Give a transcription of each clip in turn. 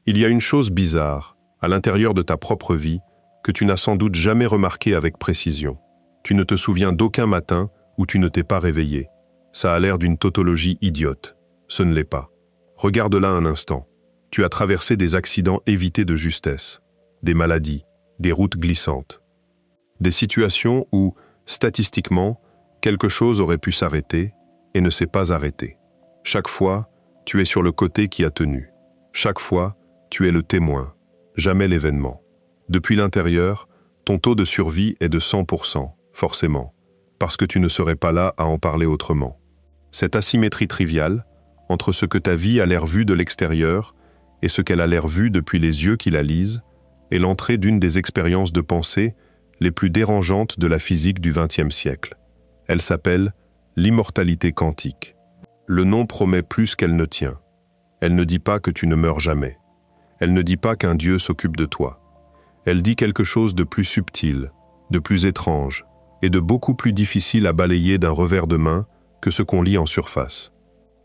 Il y a une chose bizarre, à l'intérieur de ta propre vie, que tu n'as sans doute jamais remarqué avec précision. Tu ne te souviens d'aucun matin où tu ne t'es pas réveillé. Ça a l'air d'une tautologie idiote. Ce ne l'est pas. Regarde-la un instant. Tu as traversé des accidents évités de justesse, des maladies, des routes glissantes. Des situations où, statistiquement, quelque chose aurait pu s'arrêter et ne s'est pas arrêté. Chaque fois, tu es sur le côté qui a tenu. Chaque fois, tu es le témoin, jamais l'événement. Depuis l'intérieur, ton taux de survie est de 100%, forcément, parce que tu ne serais pas là à en parler autrement. Cette asymétrie triviale, entre ce que ta vie a l'air vu de l'extérieur et ce qu'elle a l'air vu depuis les yeux qui la lisent, est l'entrée d'une des expériences de pensée les plus dérangeantes de la physique du XXe siècle. Elle s'appelle l'immortalité quantique. Le nom promet plus qu'elle ne tient. Elle ne dit pas que tu ne meurs jamais. Elle ne dit pas qu'un Dieu s'occupe de toi. Elle dit quelque chose de plus subtil, de plus étrange et de beaucoup plus difficile à balayer d'un revers de main que ce qu'on lit en surface.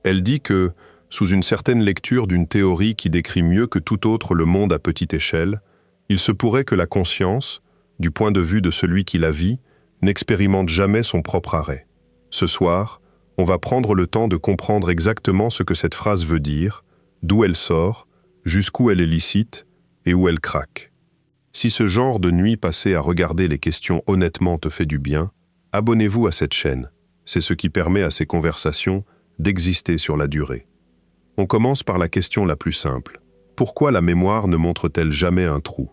Elle dit que, sous une certaine lecture d'une théorie qui décrit mieux que tout autre le monde à petite échelle, il se pourrait que la conscience, du point de vue de celui qui la vit, n'expérimente jamais son propre arrêt. Ce soir, on va prendre le temps de comprendre exactement ce que cette phrase veut dire, d'où elle sort, jusqu'où elle est licite et où elle craque. Si ce genre de nuit passée à regarder les questions honnêtement te fait du bien, abonnez-vous à cette chaîne. C'est ce qui permet à ces conversations d'exister sur la durée. On commence par la question la plus simple. Pourquoi la mémoire ne montre-t-elle jamais un trou?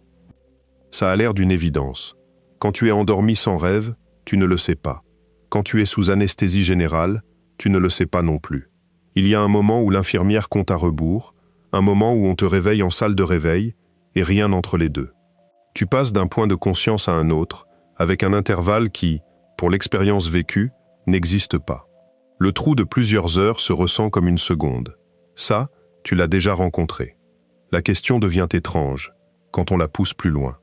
Ça a l'air d'une évidence. Quand tu es endormi sans rêve, tu ne le sais pas. Quand tu es sous anesthésie générale, tu ne le sais pas non plus. Il y a un moment où l'infirmière compte à rebours, un moment où on te réveille en salle de réveil, et rien entre les deux. Tu passes d'un point de conscience à un autre, avec un intervalle qui, pour l'expérience vécue, n'existe pas. Le trou de plusieurs heures se ressent comme une seconde. Ça, tu l'as déjà rencontré. La question devient étrange, quand on la pousse plus loin.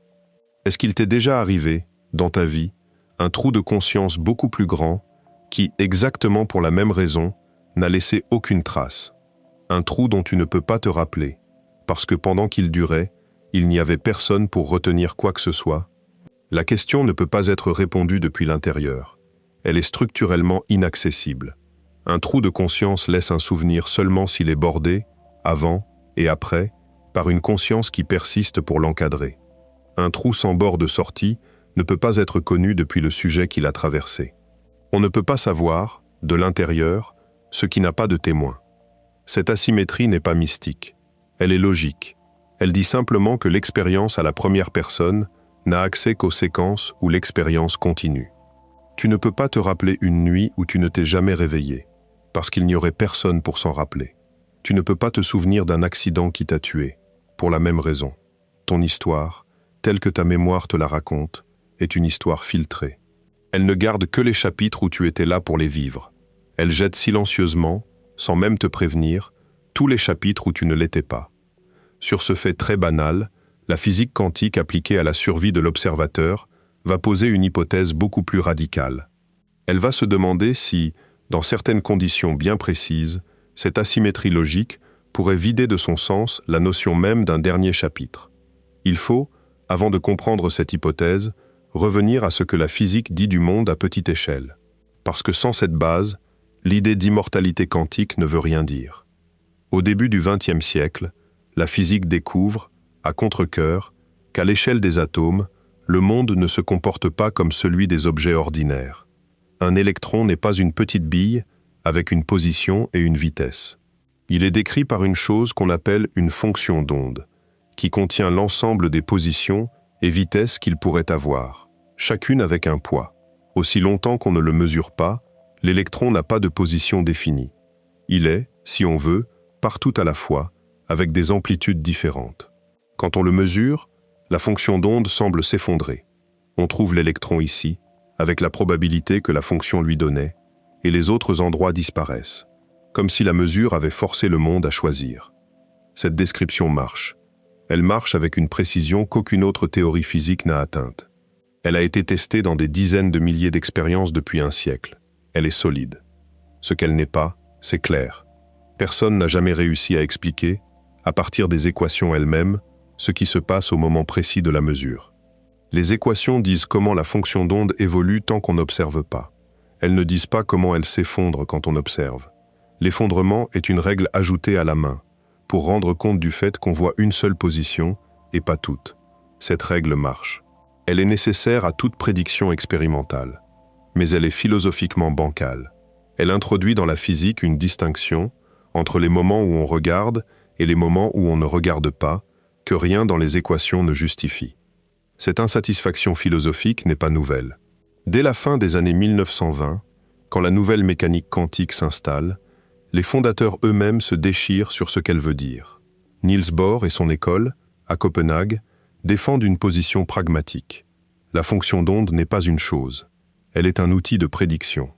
Est-ce qu'il t'est déjà arrivé, dans ta vie, un trou de conscience beaucoup plus grand, qui, exactement pour la même raison, n'a laissé aucune trace? Un trou dont tu ne peux pas te rappeler, parce que pendant qu'il durait, il n'y avait personne pour retenir quoi que ce soit? La question ne peut pas être répondue depuis l'intérieur. Elle est structurellement inaccessible. Un trou de conscience laisse un souvenir seulement s'il est bordé, avant et après, par une conscience qui persiste pour l'encadrer. Un trou sans bord de sortie ne peut pas être connu depuis le sujet qui l'a traversé. On ne peut pas savoir, de l'intérieur, ce qui n'a pas de témoin. Cette asymétrie n'est pas mystique. Elle est logique. Elle dit simplement que l'expérience à la première personne n'a accès qu'aux séquences où l'expérience continue. Tu ne peux pas te rappeler une nuit où tu ne t'es jamais réveillé, parce qu'il n'y aurait personne pour s'en rappeler. Tu ne peux pas te souvenir d'un accident qui t'a tué, pour la même raison. Ton histoire, telle que ta mémoire te la raconte, est une histoire filtrée. Elle ne garde que les chapitres où tu étais là pour les vivre. Elle jette silencieusement, sans même te prévenir, tous les chapitres où tu ne l'étais pas. Sur ce fait très banal, la physique quantique appliquée à la survie de l'observateur va poser une hypothèse beaucoup plus radicale. Elle va se demander si, dans certaines conditions bien précises, cette asymétrie logique pourrait vider de son sens la notion même d'un dernier chapitre. Il faut, avant de comprendre cette hypothèse, revenir à ce que la physique dit du monde à petite échelle. Parce que sans cette base, l'idée d'immortalité quantique ne veut rien dire. Au début du XXe siècle, la physique découvre, à contre-cœur, qu'à l'échelle des atomes, le monde ne se comporte pas comme celui des objets ordinaires. Un électron n'est pas une petite bille avec une position et une vitesse. Il est décrit par une chose qu'on appelle une fonction d'onde, qui contient l'ensemble des positions et vitesses qu'il pourrait avoir, chacune avec un poids. Aussi longtemps qu'on ne le mesure pas, l'électron n'a pas de position définie. Il est, si on veut, partout à la fois, avec des amplitudes différentes. Quand on le mesure, la fonction d'onde semble s'effondrer. On trouve l'électron ici, avec la probabilité que la fonction lui donnait, et les autres endroits disparaissent, comme si la mesure avait forcé le monde à choisir. Cette description marche. Elle marche avec une précision qu'aucune autre théorie physique n'a atteinte. Elle a été testée dans des dizaines de milliers d'expériences depuis un siècle. Elle est solide. Ce qu'elle n'est pas, c'est clair. Personne n'a jamais réussi à expliquer, à partir des équations elles-mêmes, ce qui se passe au moment précis de la mesure. Les équations disent comment la fonction d'onde évolue tant qu'on n'observe pas. Elles ne disent pas comment elle s'effondre quand on observe. L'effondrement est une règle ajoutée à la main, pour rendre compte du fait qu'on voit une seule position et pas toutes. Cette règle marche. Elle est nécessaire à toute prédiction expérimentale, mais elle est philosophiquement bancale. Elle introduit dans la physique une distinction entre les moments où on regarde et les moments où on ne regarde pas, que rien dans les équations ne justifie. Cette insatisfaction philosophique n'est pas nouvelle. Dès la fin des années 1920, quand la nouvelle mécanique quantique s'installe, les fondateurs eux-mêmes se déchirent sur ce qu'elle veut dire. Niels Bohr et son école, à Copenhague, défendent une position pragmatique. La fonction d'onde n'est pas une chose. Elle est un outil de prédiction.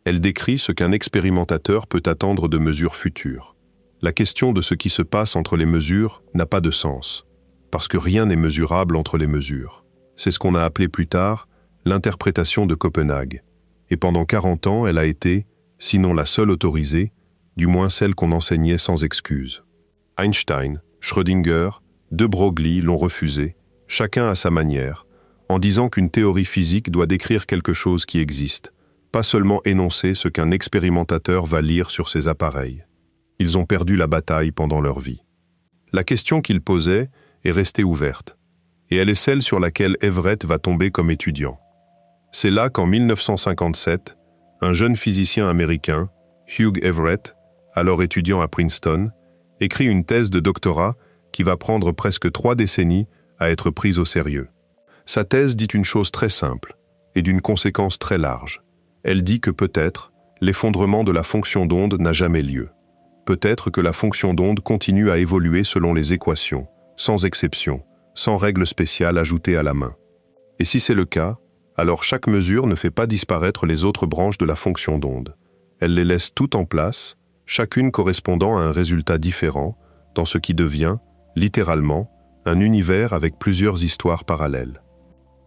Elle décrit ce qu'un expérimentateur peut attendre de mesures futures. La question de ce qui se passe entre les mesures n'a pas de sens, parce que rien n'est mesurable entre les mesures. C'est ce qu'on a appelé plus tard l'interprétation de Copenhague. Et pendant 40 ans, elle a été, sinon la seule autorisée, du moins celle qu'on enseignait sans excuse. Einstein, Schrödinger, de Broglie l'ont refusée, chacun à sa manière, en disant qu'une théorie physique doit décrire quelque chose qui existe, pas seulement énoncer ce qu'un expérimentateur va lire sur ses appareils. Ils ont perdu la bataille pendant leur vie. La question qu'ils posaient est restée ouverte, et elle est celle sur laquelle Everett va tomber comme étudiant. C'est là qu'en 1957, un jeune physicien américain, Hugh Everett, alors étudiant à Princeton, écrit une thèse de doctorat qui va prendre presque 3 décennies à être prise au sérieux. Sa thèse dit une chose très simple et d'une conséquence très large. Elle dit que peut-être l'effondrement de la fonction d'onde n'a jamais lieu. Peut-être que la fonction d'onde continue à évoluer selon les équations, sans exception, sans règle spéciale ajoutée à la main. Et si c'est le cas, alors chaque mesure ne fait pas disparaître les autres branches de la fonction d'onde. Elle les laisse toutes en place, chacune correspondant à un résultat différent, dans ce qui devient, littéralement, un univers avec plusieurs histoires parallèles.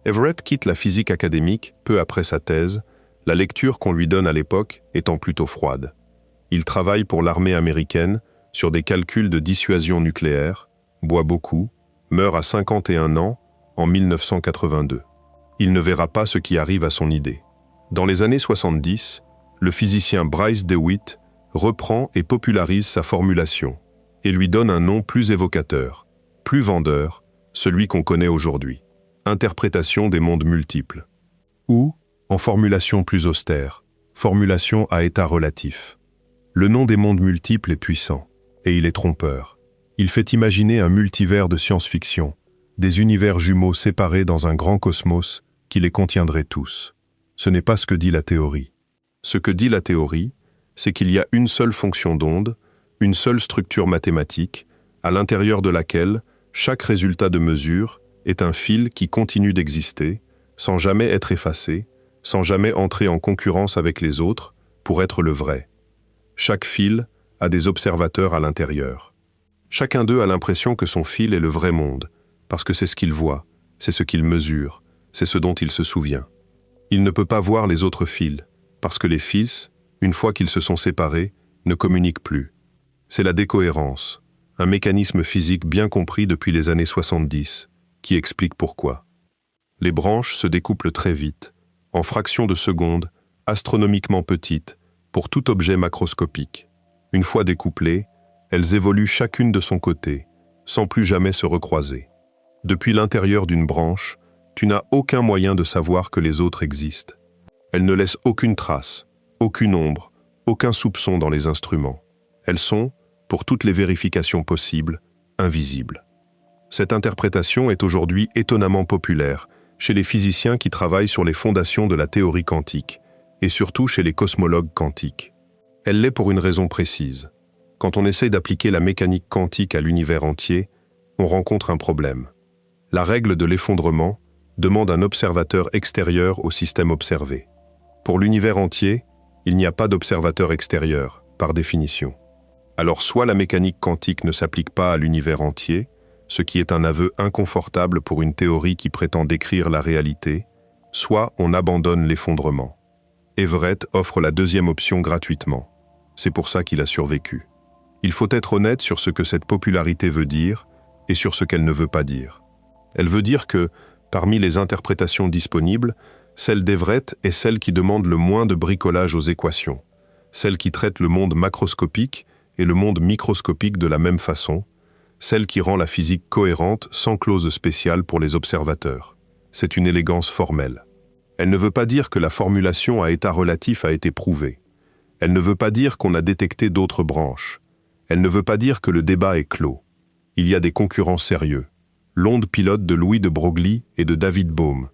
Everett quitte la physique académique peu après sa thèse, la lecture qu'on lui donne à l'époque étant plutôt froide. Il travaille pour l'armée américaine sur des calculs de dissuasion nucléaire, boit beaucoup, meurt à 51 ans en 1982. Il ne verra pas ce qui arrive à son idée. Dans les années 70, le physicien Bryce DeWitt reprend et popularise sa formulation et lui donne un nom plus évocateur, plus vendeur, celui qu'on connaît aujourd'hui. Interprétation des mondes multiples. Ou, en formulation plus austère, formulation à état relatif. Le nom des mondes multiples est puissant, et il est trompeur. Il fait imaginer un multivers de science-fiction, des univers jumeaux séparés dans un grand cosmos qui les contiendrait tous. Ce n'est pas ce que dit la théorie. Ce que dit la théorie, c'est qu'il y a une seule fonction d'onde, une seule structure mathématique, à l'intérieur de laquelle chaque résultat de mesure est un fil qui continue d'exister, sans jamais être effacé, sans jamais entrer en concurrence avec les autres, pour être le vrai. Chaque fil a des observateurs à l'intérieur. Chacun d'eux a l'impression que son fil est le vrai monde, parce que c'est ce qu'il voit, c'est ce qu'il mesure, c'est ce dont il se souvient. Il ne peut pas voir les autres fils, parce que les fils, une fois qu'ils se sont séparés, ne communiquent plus. C'est la décohérence, un mécanisme physique bien compris depuis les années 70, qui explique pourquoi. Les branches se découplent très vite, en fractions de secondes, astronomiquement petites, pour tout objet macroscopique. Une fois découplées, elles évoluent chacune de son côté, sans plus jamais se recroiser. Depuis l'intérieur d'une branche, tu n'as aucun moyen de savoir que les autres existent. Elles ne laissent aucune trace, aucune ombre, aucun soupçon dans les instruments. Elles sont, pour toutes les vérifications possibles, invisibles. Cette interprétation est aujourd'hui étonnamment populaire chez les physiciens qui travaillent sur les fondations de la théorie quantique, et surtout chez les cosmologues quantiques. Elle l'est pour une raison précise. Quand on essaie d'appliquer la mécanique quantique à l'univers entier, on rencontre un problème. La règle de l'effondrement demande un observateur extérieur au système observé. Pour l'univers entier, il n'y a pas d'observateur extérieur, par définition. Alors soit la mécanique quantique ne s'applique pas à l'univers entier, ce qui est un aveu inconfortable pour une théorie qui prétend décrire la réalité, soit on abandonne l'effondrement. Everett offre la deuxième option gratuitement. C'est pour ça qu'il a survécu. Il faut être honnête sur ce que cette popularité veut dire et sur ce qu'elle ne veut pas dire. Elle veut dire que, parmi les interprétations disponibles, celle d'Everett est celle qui demande le moins de bricolage aux équations, celle qui traite le monde macroscopique et le monde microscopique de la même façon, celle qui rend la physique cohérente sans clause spéciale pour les observateurs. C'est une élégance formelle. Elle ne veut pas dire que la formulation à état relatif a été prouvée. Elle ne veut pas dire qu'on a détecté d'autres branches. Elle ne veut pas dire que le débat est clos. Il y a des concurrents sérieux. L'onde pilote de Louis de Broglie et de David Bohm,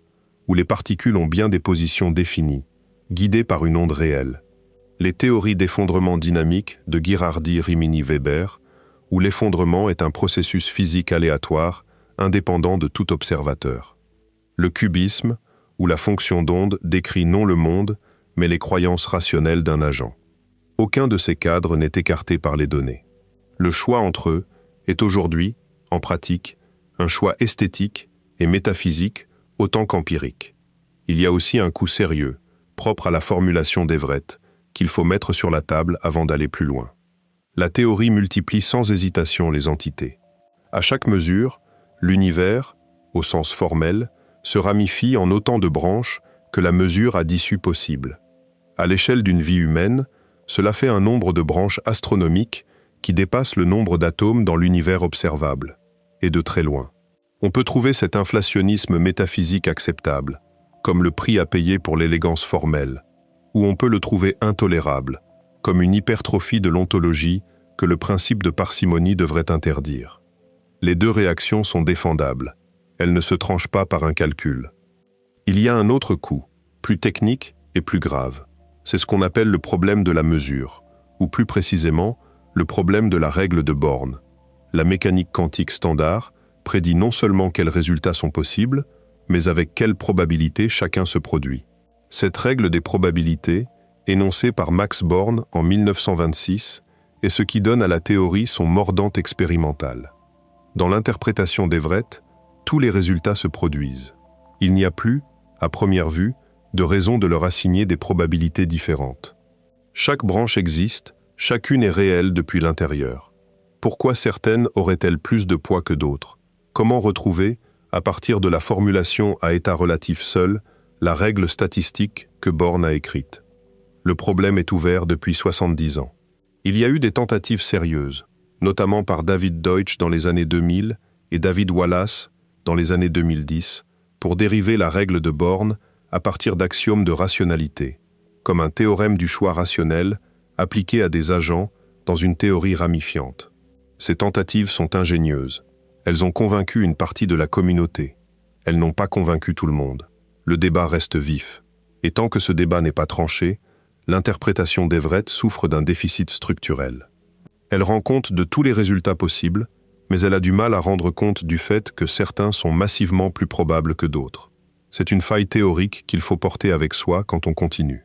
où les particules ont bien des positions définies, guidées par une onde réelle. Les théories d'effondrement dynamique de Ghirardi-Rimini-Weber, où l'effondrement est un processus physique aléatoire, indépendant de tout observateur. Le cubisme, où la fonction d'onde décrit non le monde, mais les croyances rationnelles d'un agent. Aucun de ces cadres n'est écarté par les données. Le choix entre eux est aujourd'hui, en pratique, un choix esthétique et métaphysique autant qu'empirique. Il y a aussi un coût sérieux, propre à la formulation d'Everett, qu'il faut mettre sur la table avant d'aller plus loin. La théorie multiplie sans hésitation les entités. À chaque mesure, l'univers, au sens formel, se ramifie en autant de branches que la mesure a d'issues possibles. À l'échelle d'une vie humaine, cela fait un nombre de branches astronomiques qui dépasse le nombre d'atomes dans l'univers observable, et de très loin. On peut trouver cet inflationnisme métaphysique acceptable, comme le prix à payer pour l'élégance formelle, ou on peut le trouver intolérable, comme une hypertrophie de l'ontologie que le principe de parcimonie devrait interdire. Les deux réactions sont défendables. Elles ne se tranchent pas par un calcul. Il y a un autre coup, plus technique et plus grave. C'est ce qu'on appelle le problème de la mesure, ou plus précisément, le problème de la règle de Born. La mécanique quantique standard prédit non seulement quels résultats sont possibles, mais avec quelle probabilité chacun se produit. Cette règle des probabilités, énoncée par Max Born en 1926, est ce qui donne à la théorie son mordant expérimental. Dans l'interprétation d'Everett, tous les résultats se produisent. Il n'y a plus, à première vue, de raison de leur assigner des probabilités différentes. Chaque branche existe, chacune est réelle depuis l'intérieur. Pourquoi certaines auraient-elles plus de poids que d'autres? Comment retrouver, à partir de la formulation à état relatif seul, la règle statistique que Born a écrite? Le problème est ouvert depuis 70 ans. Il y a eu des tentatives sérieuses, notamment par David Deutsch dans les années 2000 et David Wallace dans les années 2010, pour dériver la règle de Born à partir d'axiomes de rationalité, comme un théorème du choix rationnel appliqué à des agents dans une théorie ramifiante. Ces tentatives sont ingénieuses. Elles ont convaincu une partie de la communauté. Elles n'ont pas convaincu tout le monde. Le débat reste vif. Et tant que ce débat n'est pas tranché, l'interprétation d'Everett souffre d'un déficit structurel. Elle rend compte de tous les résultats possibles, mais elle a du mal à rendre compte du fait que certains sont massivement plus probables que d'autres. C'est une faille théorique qu'il faut porter avec soi quand on continue.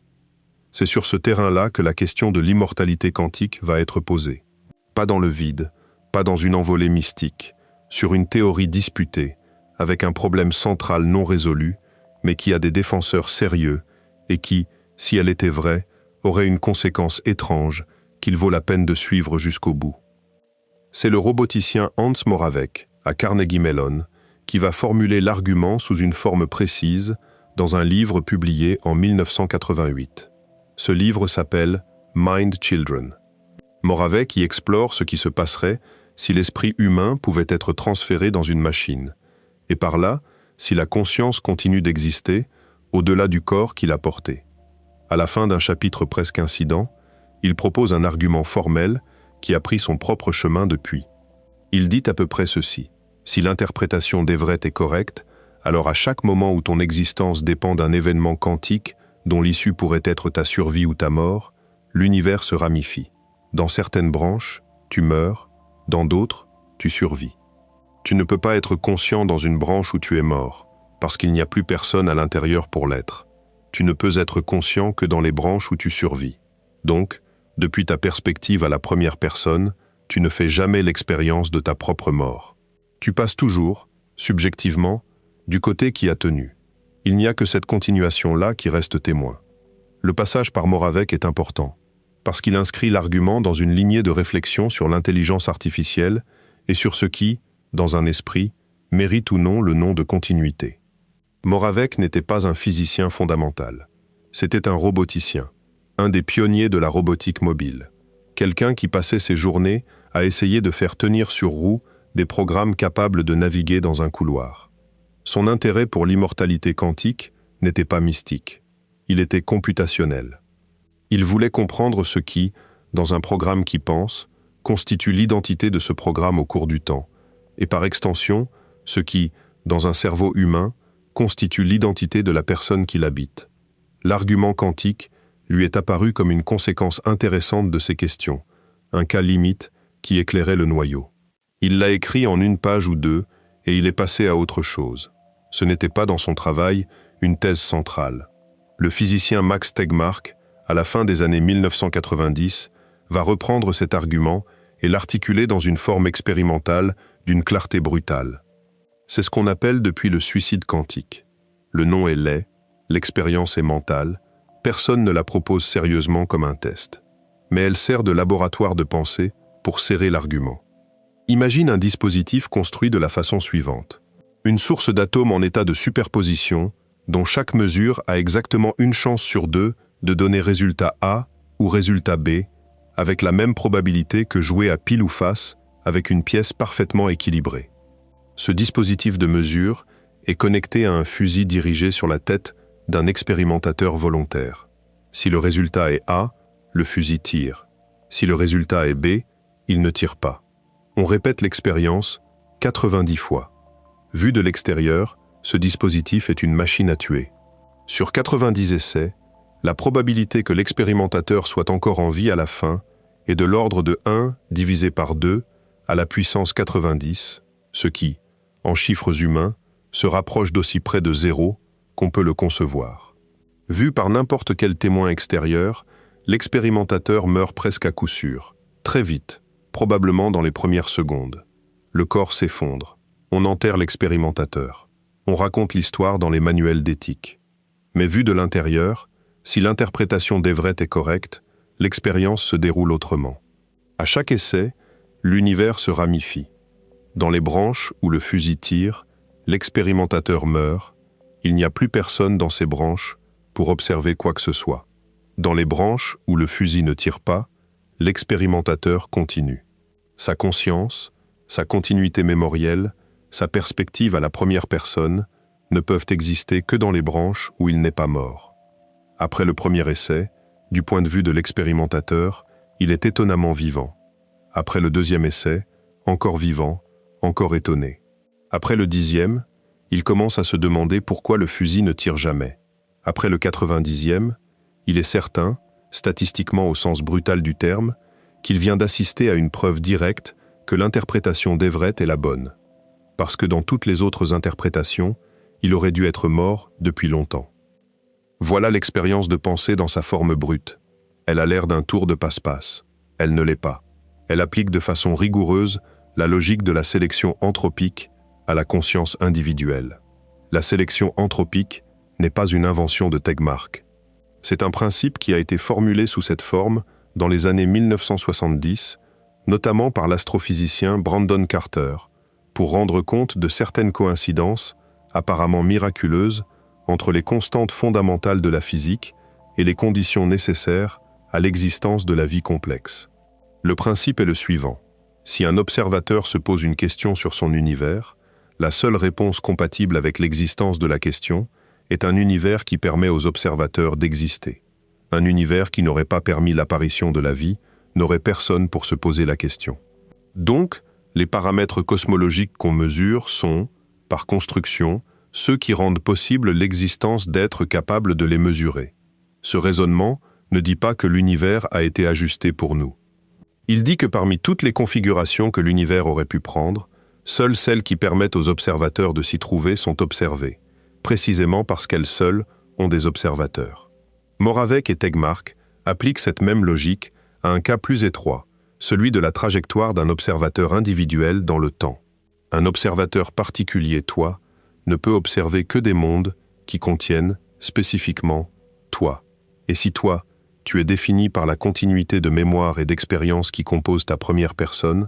C'est sur ce terrain-là que la question de l'immortalité quantique va être posée. Pas dans le vide, pas dans une envolée mystique, sur une théorie disputée, avec un problème central non résolu, mais qui a des défenseurs sérieux et qui, si elle était vraie, aurait une conséquence étrange qu'il vaut la peine de suivre jusqu'au bout. C'est le roboticien Hans Moravec, à Carnegie Mellon, qui va formuler l'argument sous une forme précise dans un livre publié en 1988. Ce livre s'appelle Mind Children. Moravec y explore ce qui se passerait si l'esprit humain pouvait être transféré dans une machine, et par là, si la conscience continue d'exister au-delà du corps qui l'a porté. À la fin d'un chapitre presque incident, il propose un argument formel qui a pris son propre chemin depuis. Il dit à peu près ceci: si l'interprétation d'Everett est correcte, alors à chaque moment où ton existence dépend d'un événement quantique dont l'issue pourrait être ta survie ou ta mort, l'univers se ramifie. Dans certaines branches, tu meurs, dans d'autres, tu survis. Tu ne peux pas être conscient dans une branche où tu es mort, parce qu'il n'y a plus personne à l'intérieur pour l'être. Tu ne peux être conscient que dans les branches où tu survis. Donc, depuis ta perspective à la première personne, tu ne fais jamais l'expérience de ta propre mort. Tu passes toujours, subjectivement, du côté qui a tenu. Il n'y a que cette continuation-là qui reste témoin. Le passage par Moravec est important, parce qu'il inscrit l'argument dans une lignée de réflexion sur l'intelligence artificielle et sur ce qui, dans un esprit, mérite ou non le nom de continuité. Moravec n'était pas un physicien fondamental. C'était un roboticien, un des pionniers de la robotique mobile. Quelqu'un qui passait ses journées à essayer de faire tenir sur roue des programmes capables de naviguer dans un couloir. Son intérêt pour l'immortalité quantique n'était pas mystique. Il était computationnel. Il voulait comprendre ce qui, dans un programme qui pense, constitue l'identité de ce programme au cours du temps, et par extension, ce qui, dans un cerveau humain, constitue l'identité de la personne qui l'habite. L'argument quantique lui est apparu comme une conséquence intéressante de ces questions, un cas limite qui éclairait le noyau. Il l'a écrit en une page ou deux, et il est passé à autre chose. Ce n'était pas dans son travail une thèse centrale. Le physicien Max Tegmark, à la fin des années 1990, va reprendre cet argument et l'articuler dans une forme expérimentale d'une clarté brutale. C'est ce qu'on appelle depuis le suicide quantique. Le nom est laid, l'expérience est mentale, personne ne la propose sérieusement comme un test. Mais elle sert de laboratoire de pensée pour serrer l'argument. Imagine un dispositif construit de la façon suivante. Une source d'atomes en état de superposition, dont chaque mesure a exactement une chance sur deux de donner résultat A ou résultat B, avec la même probabilité que jouer à pile ou face avec une pièce parfaitement équilibrée. Ce dispositif de mesure est connecté à un fusil dirigé sur la tête d'un expérimentateur volontaire. Si le résultat est A, le fusil tire. Si le résultat est B, il ne tire pas. On répète l'expérience 90 fois. Vu de l'extérieur, ce dispositif est une machine à tuer. Sur 90 essais, la probabilité que l'expérimentateur soit encore en vie à la fin est de l'ordre de 1 divisé par 2 à la puissance 90, ce qui, en chiffres humains, se rapproche d'aussi près de 0 qu'on peut le concevoir. Vu par n'importe quel témoin extérieur, l'expérimentateur meurt presque à coup sûr, très vite, probablement dans les premières secondes. Le corps s'effondre. On enterre l'expérimentateur. On raconte l'histoire dans les manuels d'éthique. Mais vu de l'intérieur, si l'interprétation d'Everett est correcte, l'expérience se déroule autrement. À chaque essai, l'univers se ramifie. Dans les branches où le fusil tire, l'expérimentateur meurt. Il n'y a plus personne dans ces branches pour observer quoi que ce soit. Dans les branches où le fusil ne tire pas, l'expérimentateur continue. Sa conscience, sa continuité mémorielle, sa perspective à la première personne ne peuvent exister que dans les branches où il n'est pas mort. Après le premier essai, du point de vue de l'expérimentateur, il est étonnamment vivant. Après le deuxième essai, encore vivant, encore étonné. Après le 10e, il commence à se demander pourquoi le fusil ne tire jamais. Après le 90e, il est certain, statistiquement au sens brutal du terme, qu'il vient d'assister à une preuve directe que l'interprétation d'Everett est la bonne. Parce que dans toutes les autres interprétations, il aurait dû être mort depuis longtemps. Voilà l'expérience de pensée dans sa forme brute. Elle a l'air d'un tour de passe-passe. Elle ne l'est pas. Elle applique de façon rigoureuse la logique de la sélection anthropique à la conscience individuelle. La sélection anthropique n'est pas une invention de Tegmark. C'est un principe qui a été formulé sous cette forme dans les années 1970, notamment par l'astrophysicien Brandon Carter, pour rendre compte de certaines coïncidences apparemment miraculeuses entre les constantes fondamentales de la physique et les conditions nécessaires à l'existence de la vie complexe. Le principe est le suivant. Si un observateur se pose une question sur son univers, la seule réponse compatible avec l'existence de la question est un univers qui permet aux observateurs d'exister. Un univers qui n'aurait pas permis l'apparition de la vie n'aurait personne pour se poser la question. Donc, les paramètres cosmologiques qu'on mesure sont, par construction, ceux qui rendent possible l'existence d'êtres capables de les mesurer. Ce raisonnement ne dit pas que l'univers a été ajusté pour nous. Il dit que parmi toutes les configurations que l'univers aurait pu prendre, seules celles qui permettent aux observateurs de s'y trouver sont observées, précisément parce qu'elles seules ont des observateurs. Moravec et Tegmark appliquent cette même logique à un cas plus étroit, celui de la trajectoire d'un observateur individuel dans le temps. Un observateur particulier, toi, ne peut observer que des mondes qui contiennent, spécifiquement, toi. Et si toi, tu es défini par la continuité de mémoire et d'expérience qui composent ta première personne,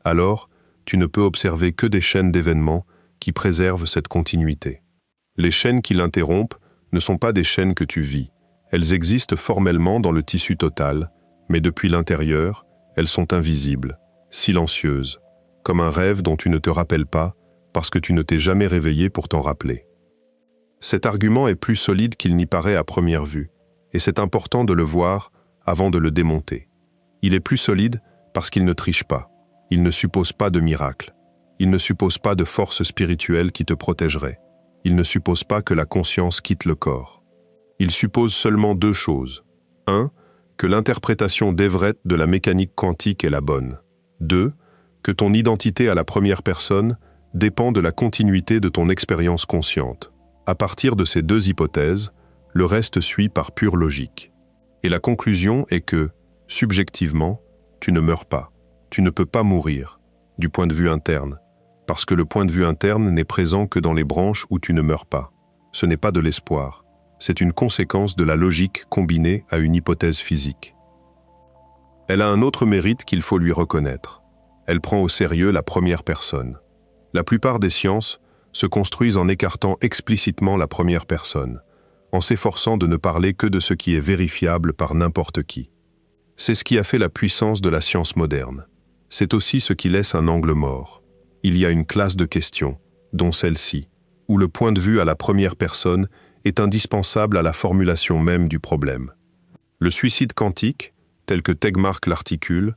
alors tu ne peux observer que des chaînes d'événements qui préservent cette continuité. Les chaînes qui l'interrompent ne sont pas des chaînes que tu vis. Elles existent formellement dans le tissu total, mais depuis l'intérieur, elles sont invisibles, silencieuses, comme un rêve dont tu ne te rappelles pas parce que tu ne t'es jamais réveillé pour t'en rappeler. Cet argument est plus solide qu'il n'y paraît à première vue, et c'est important de le voir avant de le démonter. Il est plus solide parce qu'il ne triche pas, il ne suppose pas de miracle, il ne suppose pas de force spirituelle qui te protégerait, il ne suppose pas que la conscience quitte le corps. Il suppose seulement deux choses. 1. Que l'interprétation d'Everett de la mécanique quantique est la bonne. 2. Que ton identité à la première personne dépend de la continuité de ton expérience consciente. À partir de ces deux hypothèses, le reste suit par pure logique. Et la conclusion est que, subjectivement, tu ne meurs pas. Tu ne peux pas mourir, du point de vue interne, parce que le point de vue interne n'est présent que dans les branches où tu ne meurs pas. Ce n'est pas de l'espoir. C'est une conséquence de la logique combinée à une hypothèse physique. Elle a un autre mérite qu'il faut lui reconnaître. Elle prend au sérieux la première personne. La plupart des sciences se construisent en écartant explicitement la première personne, en s'efforçant de ne parler que de ce qui est vérifiable par n'importe qui. C'est ce qui a fait la puissance de la science moderne. C'est aussi ce qui laisse un angle mort. Il y a une classe de questions, dont celle-ci, où le point de vue à la première personne est indispensable à la formulation même du problème. Le suicide quantique, tel que Tegmark l'articule,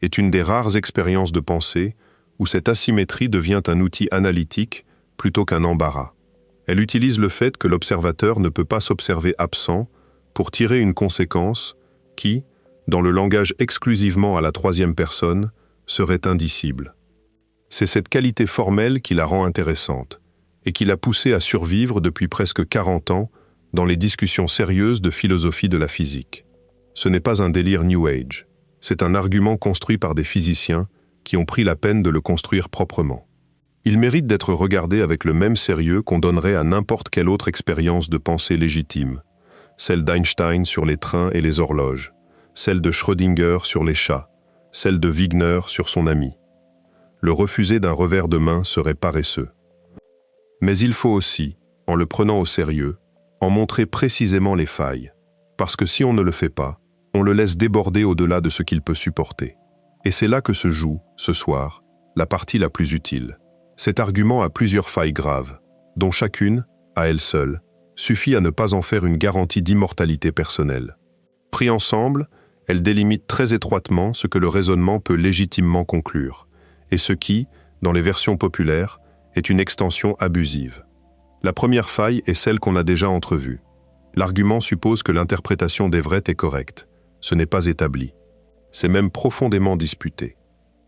est une des rares expériences de pensée où cette asymétrie devient un outil analytique plutôt qu'un embarras. Elle utilise le fait que l'observateur ne peut pas s'observer absent pour tirer une conséquence qui, dans le langage exclusivement à la troisième personne, serait indicible. C'est cette qualité formelle qui la rend intéressante et qui l'a poussée à survivre depuis presque 40 ans dans les discussions sérieuses de philosophie de la physique. Ce n'est pas un délire New Age, c'est un argument construit par des physiciens qui ont pris la peine de le construire proprement. Il mérite d'être regardé avec le même sérieux qu'on donnerait à n'importe quelle autre expérience de pensée légitime, celle d'Einstein sur les trains et les horloges, celle de Schrödinger sur les chats, celle de Wigner sur son ami. Le refuser d'un revers de main serait paresseux. Mais il faut aussi, en le prenant au sérieux, en montrer précisément les failles, parce que si on ne le fait pas, on le laisse déborder au-delà de ce qu'il peut supporter. Et c'est là que se joue, ce soir, la partie la plus utile. Cet argument a plusieurs failles graves, dont chacune, à elle seule, suffit à ne pas en faire une garantie d'immortalité personnelle. Pris ensemble, elles délimitent très étroitement ce que le raisonnement peut légitimement conclure, et ce qui, dans les versions populaires, est une extension abusive. La première faille est celle qu'on a déjà entrevue. L'argument suppose que l'interprétation d'Everett est correcte. Ce n'est pas établi. C'est même profondément disputé.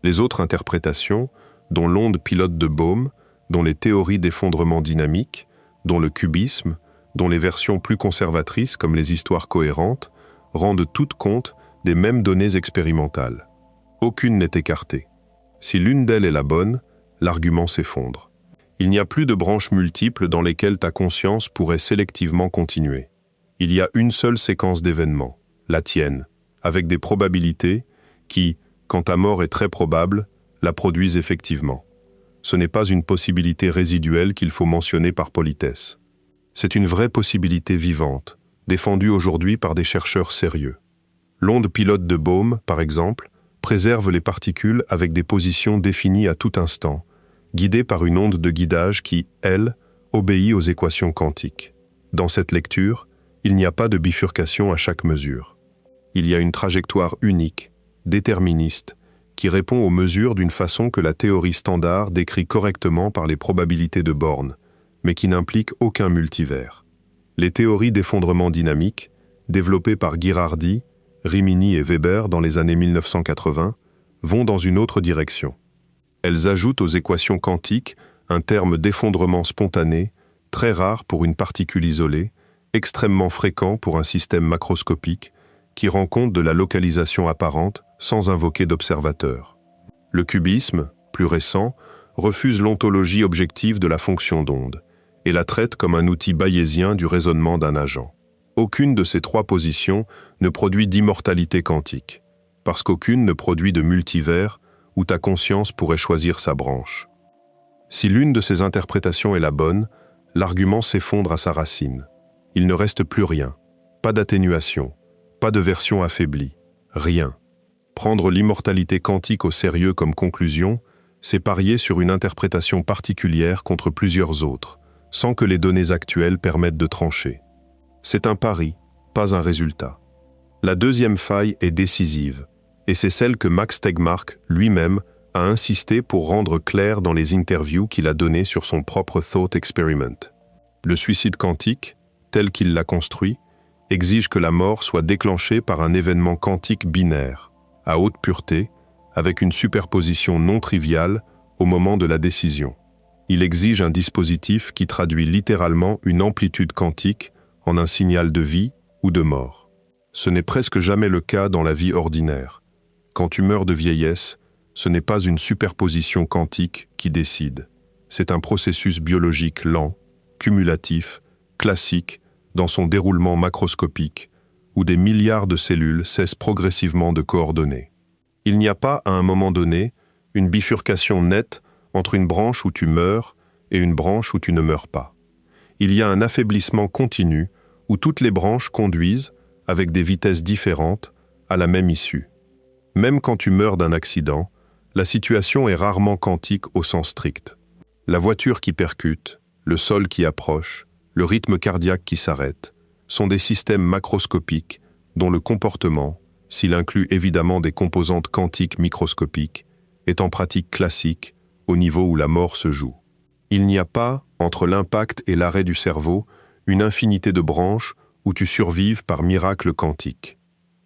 Les autres interprétations, dont l'onde pilote de Bohm, dont les théories d'effondrement dynamique, dont le cubisme, dont les versions plus conservatrices comme les histoires cohérentes, rendent toutes compte des mêmes données expérimentales. Aucune n'est écartée. Si l'une d'elles est la bonne, l'argument s'effondre. Il n'y a plus de branches multiples dans lesquelles ta conscience pourrait sélectivement continuer. Il y a une seule séquence d'événements, la tienne, avec des probabilités qui, quand ta mort est très probable, la produisent effectivement. Ce n'est pas une possibilité résiduelle qu'il faut mentionner par politesse. C'est une vraie possibilité vivante, défendue aujourd'hui par des chercheurs sérieux. L'onde pilote de Bohm, par exemple, préserve les particules avec des positions définies à tout instant, guidées par une onde de guidage qui, elle, obéit aux équations quantiques. Dans cette lecture, il n'y a pas de bifurcation à chaque mesure. Il y a une trajectoire unique, déterministe, qui répond aux mesures d'une façon que la théorie standard décrit correctement par les probabilités de Born, mais qui n'implique aucun multivers. Les théories d'effondrement dynamique, développées par Ghirardi, Rimini et Weber dans les années 1980, vont dans une autre direction. Elles ajoutent aux équations quantiques un terme d'effondrement spontané, très rare pour une particule isolée, extrêmement fréquent pour un système macroscopique, qui rend compte de la localisation apparente sans invoquer d'observateur. Le cubisme, plus récent, refuse l'ontologie objective de la fonction d'onde et la traite comme un outil bayésien du raisonnement d'un agent. Aucune de ces trois positions ne produit d'immortalité quantique, parce qu'aucune ne produit de multivers où ta conscience pourrait choisir sa branche. Si l'une de ces interprétations est la bonne, l'argument s'effondre à sa racine. Il ne reste plus rien, pas d'atténuation, pas de version affaiblie, rien. Prendre l'immortalité quantique au sérieux comme conclusion, c'est parier sur une interprétation particulière contre plusieurs autres, sans que les données actuelles permettent de trancher. C'est un pari, pas un résultat. La deuxième faille est décisive, et c'est celle que Max Tegmark, lui-même, a insisté pour rendre claire dans les interviews qu'il a données sur son propre Thought Experiment. Le suicide quantique, tel qu'il l'a construit, exige que la mort soit déclenchée par un événement quantique binaire, à haute pureté, avec une superposition non triviale au moment de la décision. Il exige un dispositif qui traduit littéralement une amplitude quantique en un signal de vie ou de mort. Ce n'est presque jamais le cas dans la vie ordinaire. Quand tu meurs de vieillesse, ce n'est pas une superposition quantique qui décide. C'est un processus biologique lent, cumulatif, classique, dans son déroulement macroscopique, où des milliards de cellules cessent progressivement de coordonner. Il n'y a pas, à un moment donné, une bifurcation nette entre une branche où tu meurs et une branche où tu ne meurs pas. Il y a un affaiblissement continu où toutes les branches conduisent, avec des vitesses différentes, à la même issue. Même quand tu meurs d'un accident, la situation est rarement quantique au sens strict. La voiture qui percute, le sol qui approche, le rythme cardiaque qui s'arrête, sont des systèmes macroscopiques dont le comportement, s'il inclut évidemment des composantes quantiques microscopiques, est en pratique classique au niveau où la mort se joue. Il n'y a pas, entre l'impact et l'arrêt du cerveau, une infinité de branches où tu survives par miracle quantique.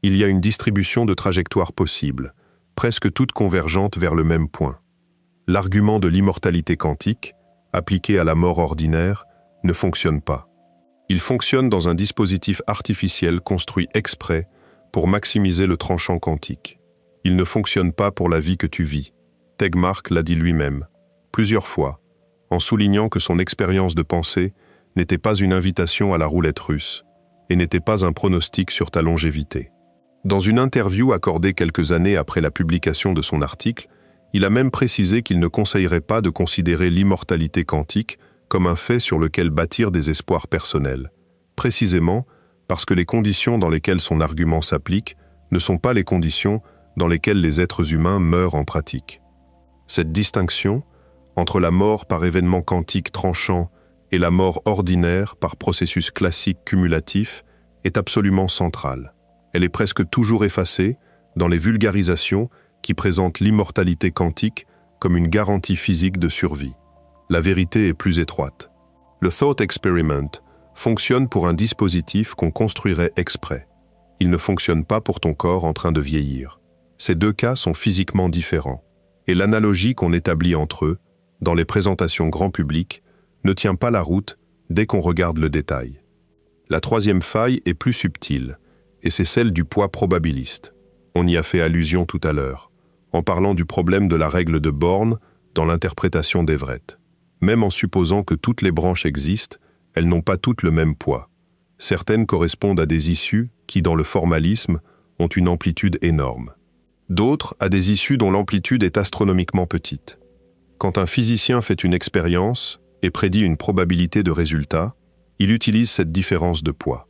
Il y a une distribution de trajectoires possibles, presque toutes convergentes vers le même point. L'argument de l'immortalité quantique, appliqué à la mort ordinaire, ne fonctionne pas. Il fonctionne dans un dispositif artificiel construit exprès pour maximiser le tranchant quantique. Il ne fonctionne pas pour la vie que tu vis. Tegmark l'a dit lui-même, plusieurs fois, en soulignant que son expérience de pensée n'était pas une invitation à la roulette russe et n'était pas un pronostic sur ta longévité. Dans une interview accordée quelques années après la publication de son article, il a même précisé qu'il ne conseillerait pas de considérer l'immortalité quantique comme un fait sur lequel bâtir des espoirs personnels, précisément parce que les conditions dans lesquelles son argument s'applique ne sont pas les conditions dans lesquelles les êtres humains meurent en pratique. Cette distinction entre la mort par événement quantique tranchant et la mort ordinaire par processus classique cumulatif est absolument centrale. Elle est presque toujours effacée dans les vulgarisations qui présentent l'immortalité quantique comme une garantie physique de survie. La vérité est plus étroite. Le Thought Experiment fonctionne pour un dispositif qu'on construirait exprès. Il ne fonctionne pas pour ton corps en train de vieillir. Ces deux cas sont physiquement différents, et l'analogie qu'on établit entre eux, dans les présentations grand public, ne tient pas la route dès qu'on regarde le détail. La troisième faille est plus subtile, et c'est celle du poids probabiliste. On y a fait allusion tout à l'heure, en parlant du problème de la règle de Born dans l'interprétation d'Everett. Même en supposant que toutes les branches existent, elles n'ont pas toutes le même poids. Certaines correspondent à des issues qui, dans le formalisme, ont une amplitude énorme. D'autres à des issues dont l'amplitude est astronomiquement petite. Quand un physicien fait une expérience et prédit une probabilité de résultat, il utilise cette différence de poids.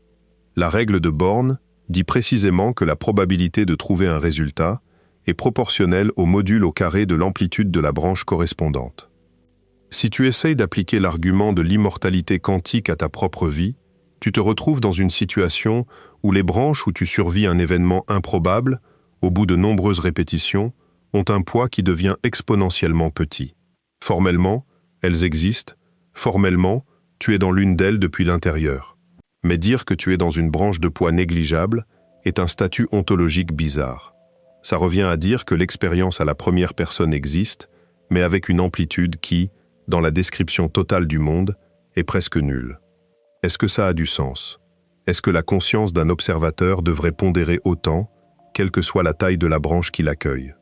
La règle de Born dit précisément que la probabilité de trouver un résultat est proportionnelle au module au carré de l'amplitude de la branche correspondante. Si tu essayes d'appliquer l'argument de l'immortalité quantique à ta propre vie, tu te retrouves dans une situation où les branches où tu survis un événement improbable, au bout de nombreuses répétitions, ont un poids qui devient exponentiellement petit. Formellement, elles existent. Formellement, tu es dans l'une d'elles depuis l'intérieur. Mais dire que tu es dans une branche de poids négligeable est un statut ontologique bizarre. Ça revient à dire que l'expérience à la première personne existe, mais avec une amplitude qui, dans la description totale du monde, est presque nulle. Est-ce que ça a du sens? Est-ce que la conscience d'un observateur devrait pondérer autant, quelle que soit la taille de la branche qui l'accueille?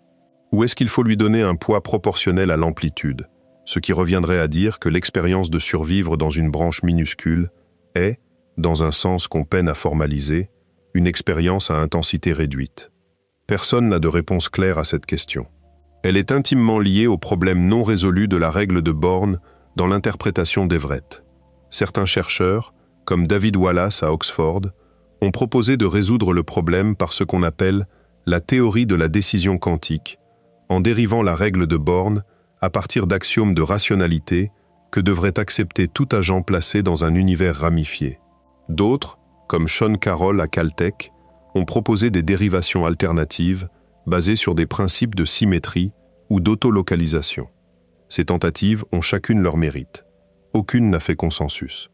Ou est-ce qu'il faut lui donner un poids proportionnel à l'amplitude, ce qui reviendrait à dire que l'expérience de survivre dans une branche minuscule est, dans un sens qu'on peine à formaliser, une expérience à intensité réduite? Personne n'a de réponse claire à cette question. Elle est intimement liée au problème non résolu de la règle de Born dans l'interprétation d'Everett. Certains chercheurs, comme David Wallace à Oxford, ont proposé de résoudre le problème par ce qu'on appelle la théorie de la décision quantique, en dérivant la règle de Born à partir d'axiomes de rationalité que devrait accepter tout agent placé dans un univers ramifié. D'autres, comme Sean Carroll à Caltech, ont proposé des dérivations alternatives basées sur des principes de symétrie ou d'autolocalisation. Ces tentatives ont chacune leur mérite. Aucune n'a fait consensus.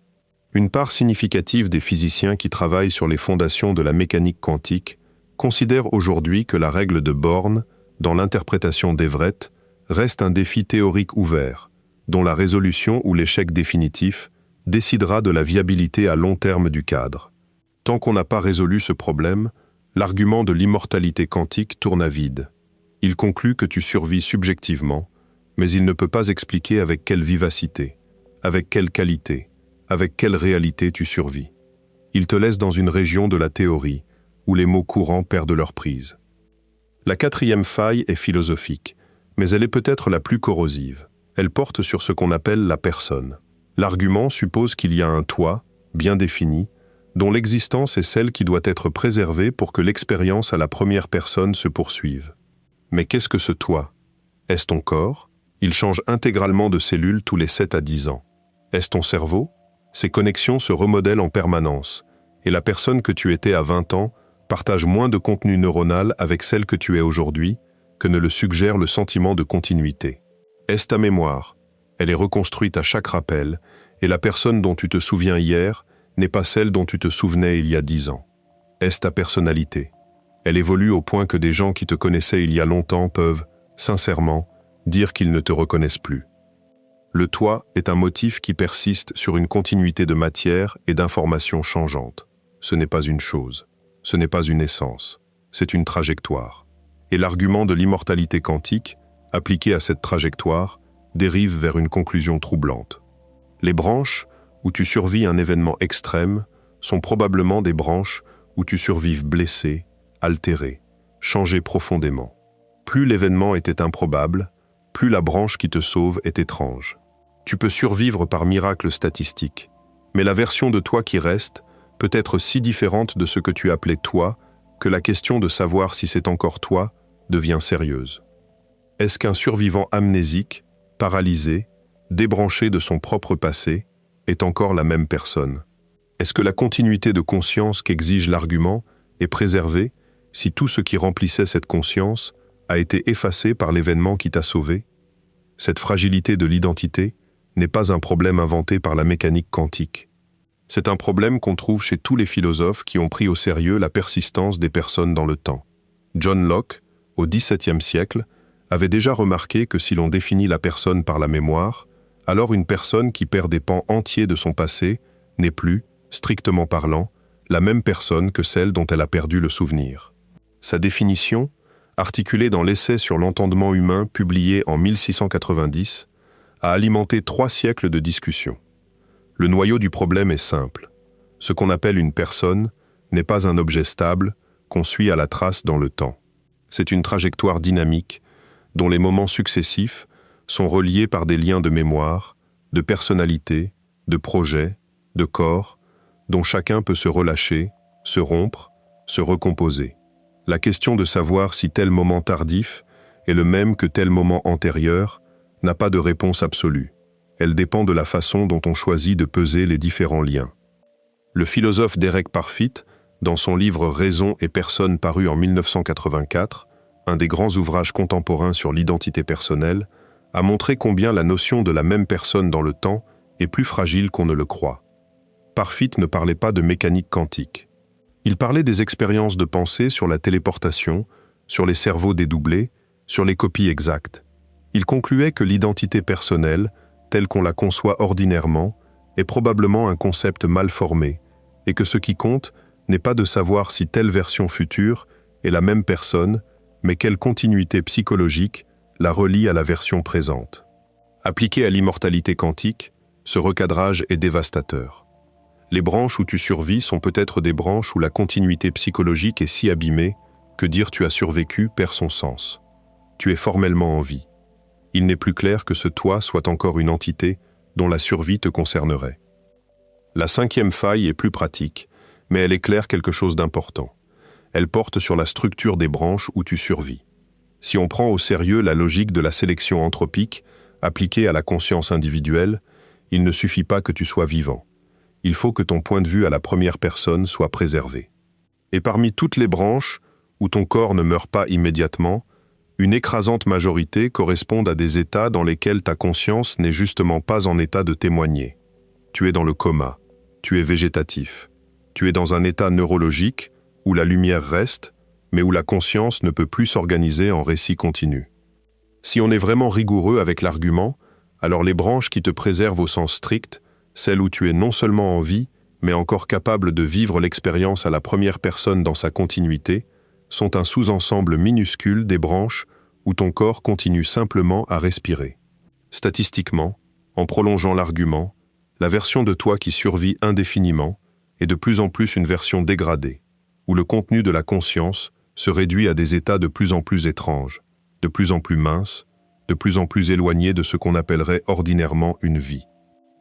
Une part significative des physiciens qui travaillent sur les fondations de la mécanique quantique considèrent aujourd'hui que la règle de Born, dans l'interprétation d'Everett, reste un défi théorique ouvert, dont la résolution ou l'échec définitif décidera de la viabilité à long terme du cadre. Tant qu'on n'a pas résolu ce problème, l'argument de l'immortalité quantique tourne à vide. Il conclut que tu survis subjectivement, mais il ne peut pas expliquer avec quelle vivacité, avec quelle qualité, avec quelle réalité tu survis. Il te laisse dans une région de la théorie, où les mots courants perdent leur prise. La quatrième faille est philosophique, mais elle est peut-être la plus corrosive. Elle porte sur ce qu'on appelle la personne. L'argument suppose qu'il y a un toi, bien défini, dont l'existence est celle qui doit être préservée pour que l'expérience à la première personne se poursuive. Mais qu'est-ce que ce toi? Est-ce ton corps? Il change intégralement de cellules tous les 7 à 10 ans. Est-ce ton cerveau? Ces connexions se remodèlent en permanence, et la personne que tu étais à 20 ans partage moins de contenu neuronal avec celle que tu es aujourd'hui que ne le suggère le sentiment de continuité. Est-ce ta mémoire? Elle est reconstruite à chaque rappel, et la personne dont tu te souviens hier n'est pas celle dont tu te souvenais il y a 10 ans. Est-ce ta personnalité? Elle évolue au point que des gens qui te connaissaient il y a longtemps peuvent, sincèrement, dire qu'ils ne te reconnaissent plus. Le toi est un motif qui persiste sur une continuité de matière et d'informations changeantes. Ce n'est pas une chose, ce n'est pas une essence, c'est une trajectoire. Et l'argument de l'immortalité quantique, appliqué à cette trajectoire, dérive vers une conclusion troublante. Les branches où tu survis un événement extrême sont probablement des branches où tu survives blessé, altéré, changé profondément. Plus l'événement était improbable, plus la branche qui te sauve est étrange. Tu peux survivre par miracle statistique, mais la version de toi qui reste peut être si différente de ce que tu appelais toi que la question de savoir si c'est encore toi devient sérieuse. Est-ce qu'un survivant amnésique, paralysé, débranché de son propre passé, est encore la même personne? Est-ce que la continuité de conscience qu'exige l'argument est préservée si tout ce qui remplissait cette conscience a été effacé par l'événement qui t'a sauvé? Cette fragilité de l'identité n'est pas un problème inventé par la mécanique quantique. C'est un problème qu'on trouve chez tous les philosophes qui ont pris au sérieux la persistance des personnes dans le temps. John Locke, au XVIIe siècle, avait déjà remarqué que si l'on définit la personne par la mémoire, alors une personne qui perd des pans entiers de son passé n'est plus, strictement parlant, la même personne que celle dont elle a perdu le souvenir. Sa définition, articulée dans l'essai sur l'entendement humain publié en 1690, a alimenté 3 siècles de discussion. Le noyau du problème est simple. Ce qu'on appelle une personne n'est pas un objet stable qu'on suit à la trace dans le temps. C'est une trajectoire dynamique dont les moments successifs sont reliés par des liens de mémoire, de personnalité, de projet, de corps, dont chacun peut se relâcher, se rompre, se recomposer. La question de savoir si tel moment tardif est le même que tel moment antérieur n'a pas de réponse absolue. Elle dépend de la façon dont on choisit de peser les différents liens. Le philosophe Derek Parfit, dans son livre Raison et personne paru en 1984, un des grands ouvrages contemporains sur l'identité personnelle, a montré combien la notion de la même personne dans le temps est plus fragile qu'on ne le croit. Parfit ne parlait pas de mécanique quantique. Il parlait des expériences de pensée sur la téléportation, sur les cerveaux dédoublés, sur les copies exactes. Il concluait que l'identité personnelle, telle qu'on la conçoit ordinairement, est probablement un concept mal formé, et que ce qui compte n'est pas de savoir si telle version future est la même personne, mais quelle continuité psychologique la relie à la version présente. Appliqué à l'immortalité quantique, ce recadrage est dévastateur. Les branches où tu survis sont peut-être des branches où la continuité psychologique est si abîmée que dire tu as survécu perd son sens. Tu es formellement en vie. Il n'est plus clair que ce toi soit encore une entité dont la survie te concernerait. La cinquième faille est plus pratique, mais elle éclaire quelque chose d'important. Elle porte sur la structure des branches où tu survis. Si on prend au sérieux la logique de la sélection anthropique appliquée à la conscience individuelle, il ne suffit pas que tu sois vivant. Il faut que ton point de vue à la première personne soit préservé. Et parmi toutes les branches où ton corps ne meurt pas immédiatement, une écrasante majorité correspondent à des états dans lesquels ta conscience n'est justement pas en état de témoigner. Tu es dans le coma, tu es végétatif, tu es dans un état neurologique où la lumière reste, mais où la conscience ne peut plus s'organiser en récit continu. Si on est vraiment rigoureux avec l'argument, alors les branches qui te préservent au sens strict, celles où tu es non seulement en vie, mais encore capable de vivre l'expérience à la première personne dans sa continuité, sont un sous-ensemble minuscule des branches où ton corps continue simplement à respirer. Statistiquement, en prolongeant l'argument, la version de toi qui survit indéfiniment est de plus en plus une version dégradée, où le contenu de la conscience se réduit à des états de plus en plus étranges, de plus en plus minces, de plus en plus éloignés de ce qu'on appellerait ordinairement une vie.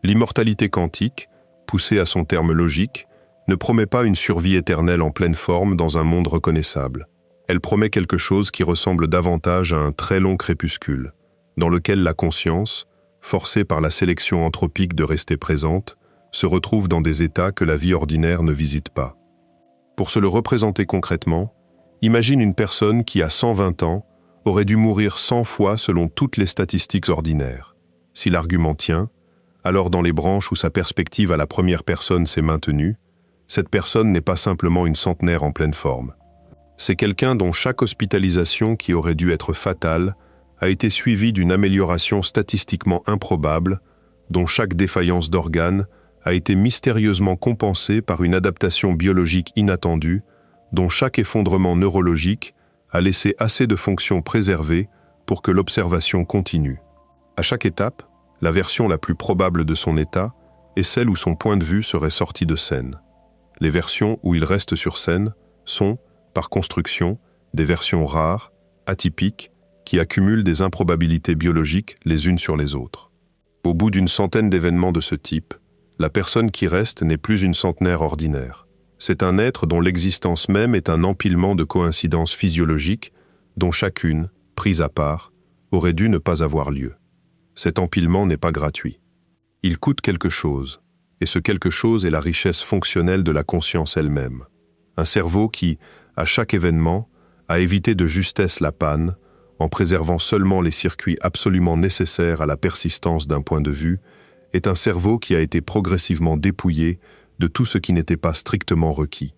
L'immortalité quantique, poussée à son terme logique, ne promet pas une survie éternelle en pleine forme dans un monde reconnaissable. Elle promet quelque chose qui ressemble davantage à un très long crépuscule, dans lequel la conscience, forcée par la sélection anthropique de rester présente, se retrouve dans des états que la vie ordinaire ne visite pas. Pour se le représenter concrètement, imagine une personne qui, à 120 ans, aurait dû mourir 100 fois selon toutes les statistiques ordinaires. Si l'argument tient, alors dans les branches où sa perspective à la première personne s'est maintenue, cette personne n'est pas simplement une centenaire en pleine forme. C'est quelqu'un dont chaque hospitalisation qui aurait dû être fatale a été suivie d'une amélioration statistiquement improbable, dont chaque défaillance d'organes a été mystérieusement compensée par une adaptation biologique inattendue, dont chaque effondrement neurologique a laissé assez de fonctions préservées pour que l'observation continue. À chaque étape, la version la plus probable de son état est celle où son point de vue serait sorti de scène. Les versions où il reste sur scène sont, par construction, des versions rares, atypiques, qui accumulent des improbabilités biologiques les unes sur les autres. Au bout d'une centaine d'événements de ce type, la personne qui reste n'est plus une centenaire ordinaire. C'est un être dont l'existence même est un empilement de coïncidences physiologiques, dont chacune, prise à part, aurait dû ne pas avoir lieu. Cet empilement n'est pas gratuit. Il coûte quelque chose, et ce quelque chose est la richesse fonctionnelle de la conscience elle-même. Un cerveau qui, à chaque événement, a évité de justesse la panne, en préservant seulement les circuits absolument nécessaires à la persistance d'un point de vue, est un cerveau qui a été progressivement dépouillé de tout ce qui n'était pas strictement requis.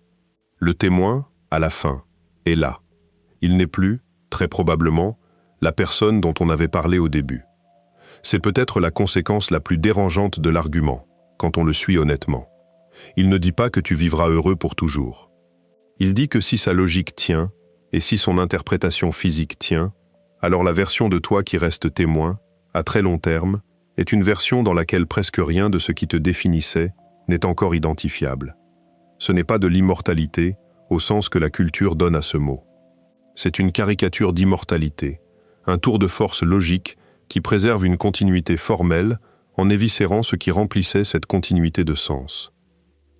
Le témoin, à la fin, est là. Il n'est plus, très probablement, la personne dont on avait parlé au début. C'est peut-être la conséquence la plus dérangeante de l'argument, quand on le suit honnêtement. Il ne dit pas que tu vivras heureux pour toujours. Il dit que si sa logique tient, et si son interprétation physique tient, alors la version de toi qui reste témoin, à très long terme, est une version dans laquelle presque rien de ce qui te définissait n'est encore identifiable. Ce n'est pas de l'immortalité, au sens que la culture donne à ce mot. C'est une caricature d'immortalité, un tour de force logique qui préserve une continuité formelle en éviscérant ce qui remplissait cette continuité de sens.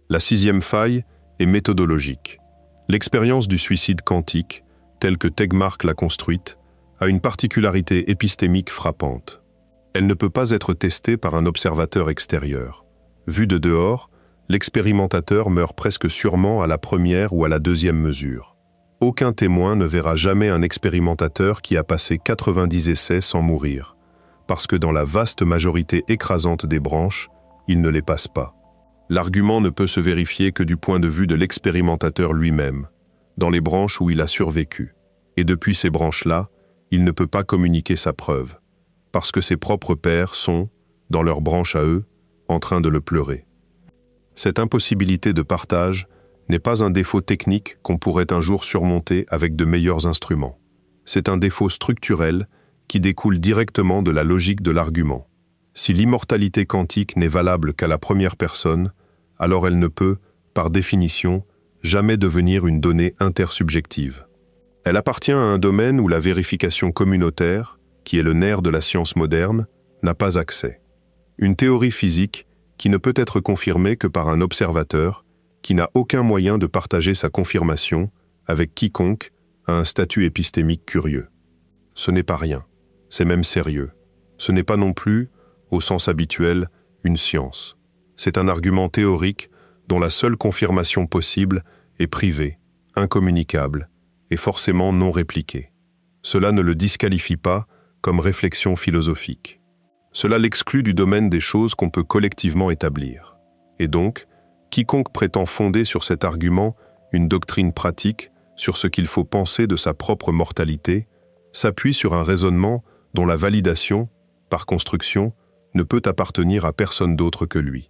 La sixième faille est méthodologique. L'expérience du suicide quantique, telle que Tegmark l'a construite, a une particularité épistémique frappante. Elle ne peut pas être testée par un observateur extérieur. Vu de dehors, l'expérimentateur meurt presque sûrement à la première ou à la deuxième mesure. Aucun témoin ne verra jamais un expérimentateur qui a passé 90 essais sans mourir, parce que dans la vaste majorité écrasante des branches, il ne les passe pas. L'argument ne peut se vérifier que du point de vue de l'expérimentateur lui-même, dans les branches où il a survécu. Et depuis ces branches-là, il ne peut pas communiquer sa preuve, parce que ses propres pairs sont, dans leurs branches à eux, en train de le pleurer. Cette impossibilité de partage n'est pas un défaut technique qu'on pourrait un jour surmonter avec de meilleurs instruments. C'est un défaut structurel qui découle directement de la logique de l'argument. Si l'immortalité quantique n'est valable qu'à la première personne, alors elle ne peut, par définition, jamais devenir une donnée intersubjective. Elle appartient à un domaine où la vérification communautaire, qui est le nerf de la science moderne, n'a pas accès. Une théorie physique qui ne peut être confirmée que par un observateur, qui n'a aucun moyen de partager sa confirmation avec quiconque a un statut épistémique curieux. Ce n'est pas rien, c'est même sérieux. Ce n'est pas non plus, au sens habituel, une science. C'est un argument théorique dont la seule confirmation possible est privée, incommunicable et forcément non répliquée. Cela ne le disqualifie pas comme réflexion philosophique. Cela l'exclut du domaine des choses qu'on peut collectivement établir. Et donc, quiconque prétend fonder sur cet argument une doctrine pratique sur ce qu'il faut penser de sa propre mortalité, s'appuie sur un raisonnement dont la validation, par construction, ne peut appartenir à personne d'autre que lui.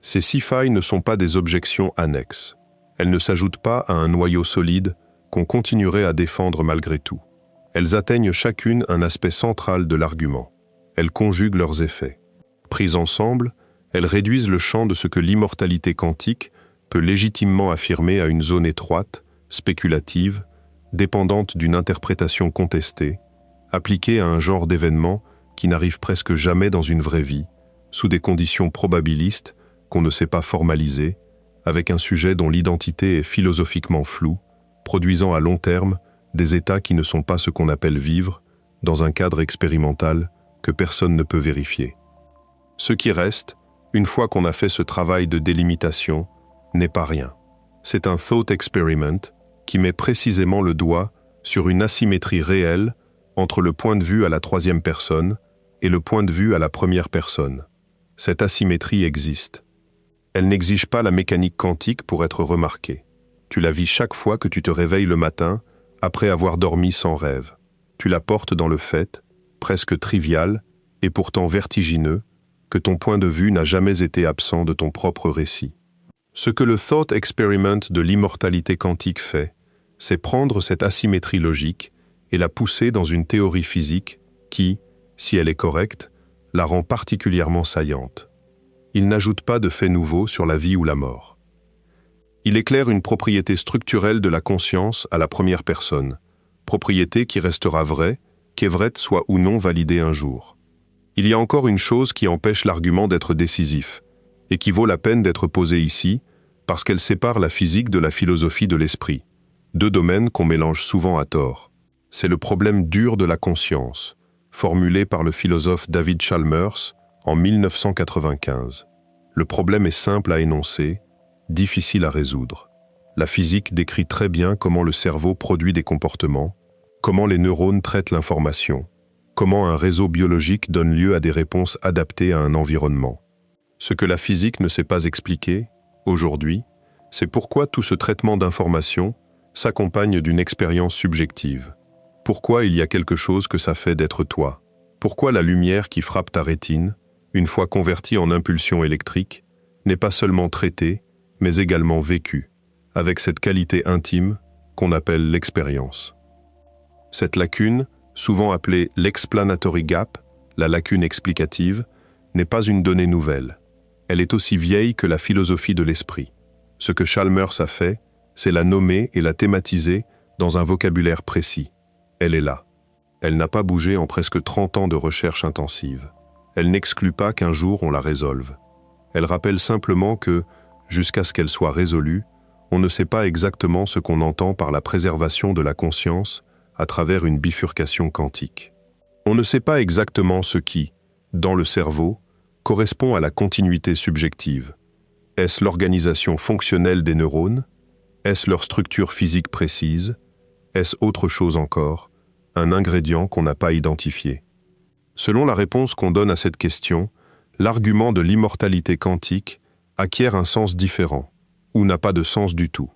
Ces 6 failles ne sont pas des objections annexes. Elles ne s'ajoutent pas à un noyau solide qu'on continuerait à défendre malgré tout. Elles atteignent chacune un aspect central de l'argument. Elles conjuguent leurs effets. Prises ensemble, elles réduisent le champ de ce que l'immortalité quantique peut légitimement affirmer à une zone étroite, spéculative, dépendante d'une interprétation contestée, appliquée à un genre d'événement qui n'arrive presque jamais dans une vraie vie, sous des conditions probabilistes qu'on ne sait pas formaliser, avec un sujet dont l'identité est philosophiquement floue, produisant à long terme des états qui ne sont pas ce qu'on appelle vivre, dans un cadre expérimental que personne ne peut vérifier. Ce qui reste, une fois qu'on a fait ce travail de délimitation, n'est pas rien. C'est un thought experiment qui met précisément le doigt sur une asymétrie réelle entre le point de vue à la troisième personne et le point de vue à la première personne. Cette asymétrie existe. Elle n'exige pas la mécanique quantique pour être remarquée. Tu la vis chaque fois que tu te réveilles le matin, après avoir dormi sans rêve. Tu la portes dans le fait, presque trivial et pourtant vertigineux, que ton point de vue n'a jamais été absent de ton propre récit. Ce que le thought experiment de l'immortalité quantique fait, c'est prendre cette asymétrie logique et la pousser dans une théorie physique qui, si elle est correcte, la rend particulièrement saillante. Il n'ajoute pas de faits nouveaux sur la vie ou la mort. Il éclaire une propriété structurelle de la conscience à la première personne, propriété qui restera vraie, qu'Everett soit ou non validée un jour. Il y a encore une chose qui empêche l'argument d'être décisif, et qui vaut la peine d'être posée ici, parce qu'elle sépare la physique de la philosophie de l'esprit, 2 domaines qu'on mélange souvent à tort. C'est le problème dur de la conscience, formulé par le philosophe David Chalmers en 1995. Le problème est simple à énoncer, difficile à résoudre. La physique décrit très bien comment le cerveau produit des comportements, comment les neurones traitent l'information, comment un réseau biologique donne lieu à des réponses adaptées à un environnement. Ce que la physique ne sait pas expliquer, aujourd'hui, c'est pourquoi tout ce traitement d'information s'accompagne d'une expérience subjective. Pourquoi il y a quelque chose que ça fait d'être toi? Pourquoi la lumière qui frappe ta rétine, une fois convertie en impulsion électrique, n'est pas seulement traitée, mais également vécue, avec cette qualité intime qu'on appelle l'expérience. Cette lacune, souvent appelée l'explanatory gap, la lacune explicative, n'est pas une donnée nouvelle. Elle est aussi vieille que la philosophie de l'esprit. Ce que Chalmers a fait, c'est la nommer et la thématiser dans un vocabulaire précis. Elle est là. Elle n'a pas bougé en presque 30 ans de recherche intensive. Elle n'exclut pas qu'un jour on la résolve. Elle rappelle simplement que, jusqu'à ce qu'elle soit résolue, on ne sait pas exactement ce qu'on entend par la préservation de la conscience à travers une bifurcation quantique. On ne sait pas exactement ce qui, dans le cerveau, correspond à la continuité subjective. Est-ce l'organisation fonctionnelle des neurones? Est-ce leur structure physique précise? Est-ce autre chose encore, un ingrédient qu'on n'a pas identifié? Selon la réponse qu'on donne à cette question, l'argument de l'immortalité quantique acquiert un sens différent, ou n'a pas de sens du tout.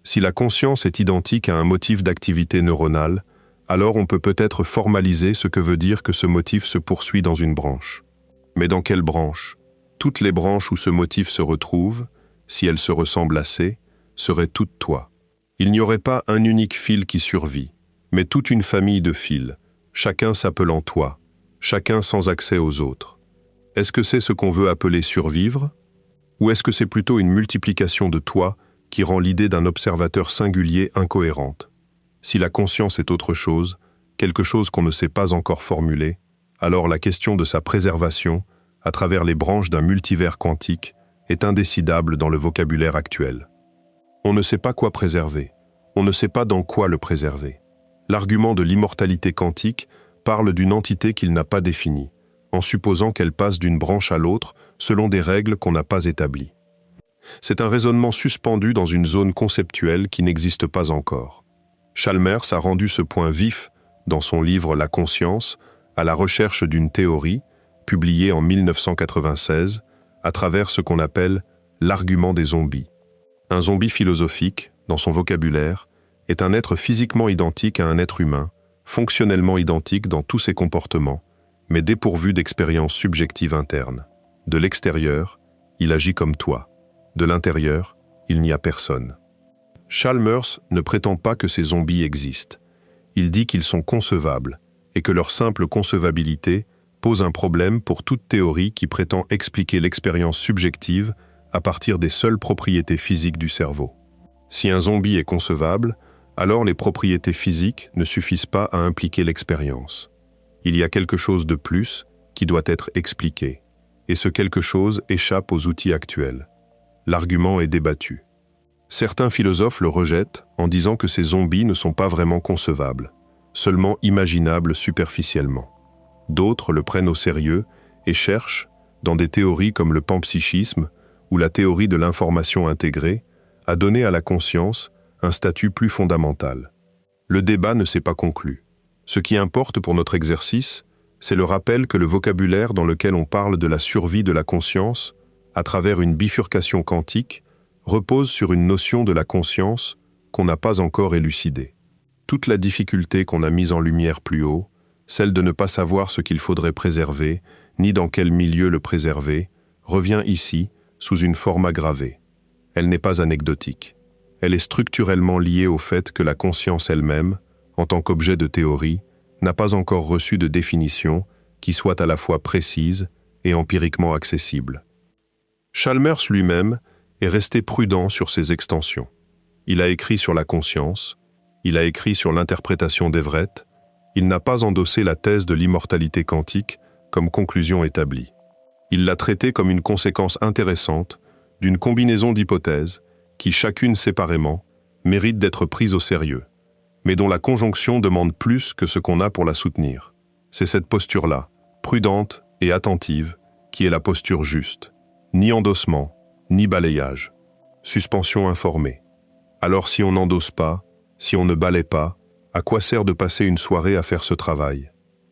Si la conscience est identique à un motif d'activité neuronale, alors on peut peut-être formaliser ce que veut dire que ce motif se poursuit dans une branche. Mais dans quelle branche? Toutes les branches où ce motif se retrouve, si elles se ressemblent assez, seraient toutes toi. Il n'y aurait pas un unique fil qui survit, mais toute une famille de fils, chacun s'appelant toi, chacun sans accès aux autres. Est-ce que c'est ce qu'on veut appeler survivre? Ou est-ce que c'est plutôt une multiplication de toi qui rend l'idée d'un observateur singulier incohérente? Si la conscience est autre chose, quelque chose qu'on ne sait pas encore formuler, alors la question de sa préservation, à travers les branches d'un multivers quantique, est indécidable dans le vocabulaire actuel. On ne sait pas quoi préserver, on ne sait pas dans quoi le préserver. L'argument de l'immortalité quantique parle d'une entité qu'il n'a pas définie, en supposant qu'elle passe d'une branche à l'autre selon des règles qu'on n'a pas établies. C'est un raisonnement suspendu dans une zone conceptuelle qui n'existe pas encore. Chalmers a rendu ce point vif dans son livre La conscience, à la recherche d'une théorie, publié en 1996, à travers ce qu'on appelle l'argument des zombies. Un zombie philosophique, dans son vocabulaire, est un être physiquement identique à un être humain, fonctionnellement identique dans tous ses comportements, mais dépourvu d'expériences subjectives internes. De l'extérieur, il agit comme toi. De l'intérieur, il n'y a personne. Chalmers ne prétend pas que ces zombies existent. Il dit qu'ils sont concevables et que leur simple concevabilité pose un problème pour toute théorie qui prétend expliquer l'expérience subjective à partir des seules propriétés physiques du cerveau. Si un zombie est concevable, alors les propriétés physiques ne suffisent pas à impliquer l'expérience. Il y a quelque chose de plus qui doit être expliqué, et ce quelque chose échappe aux outils actuels. L'argument est débattu. Certains philosophes le rejettent en disant que ces zombies ne sont pas vraiment concevables, seulement imaginables superficiellement. D'autres le prennent au sérieux et cherchent, dans des théories comme le panpsychisme ou la théorie de l'information intégrée, à donner à la conscience un statut plus fondamental. Le débat ne s'est pas conclu. Ce qui importe pour notre exercice, c'est le rappel que le vocabulaire dans lequel on parle de la survie de la conscience, à travers une bifurcation quantique, repose sur une notion de la conscience qu'on n'a pas encore élucidée. Toute la difficulté qu'on a mise en lumière plus haut, celle de ne pas savoir ce qu'il faudrait préserver, ni dans quel milieu le préserver, revient ici, sous une forme aggravée. Elle n'est pas anecdotique. Elle est structurellement liée au fait que la conscience elle-même, en tant qu'objet de théorie, n'a pas encore reçu de définition qui soit à la fois précise et empiriquement accessible. Chalmers lui-même est resté prudent sur ses extensions. Il a écrit sur la conscience, il a écrit sur l'interprétation d'Everett, il n'a pas endossé la thèse de l'immortalité quantique comme conclusion établie. Il l'a traitée comme une conséquence intéressante d'une combinaison d'hypothèses qui, chacune séparément, mérite d'être prise au sérieux, mais dont la conjonction demande plus que ce qu'on a pour la soutenir. C'est cette posture-là, prudente et attentive, qui est la posture juste. Ni endossement, ni balayage. Suspension informée. Alors si on n'endosse pas, si on ne balaie pas, à quoi sert de passer une soirée à faire ce travail?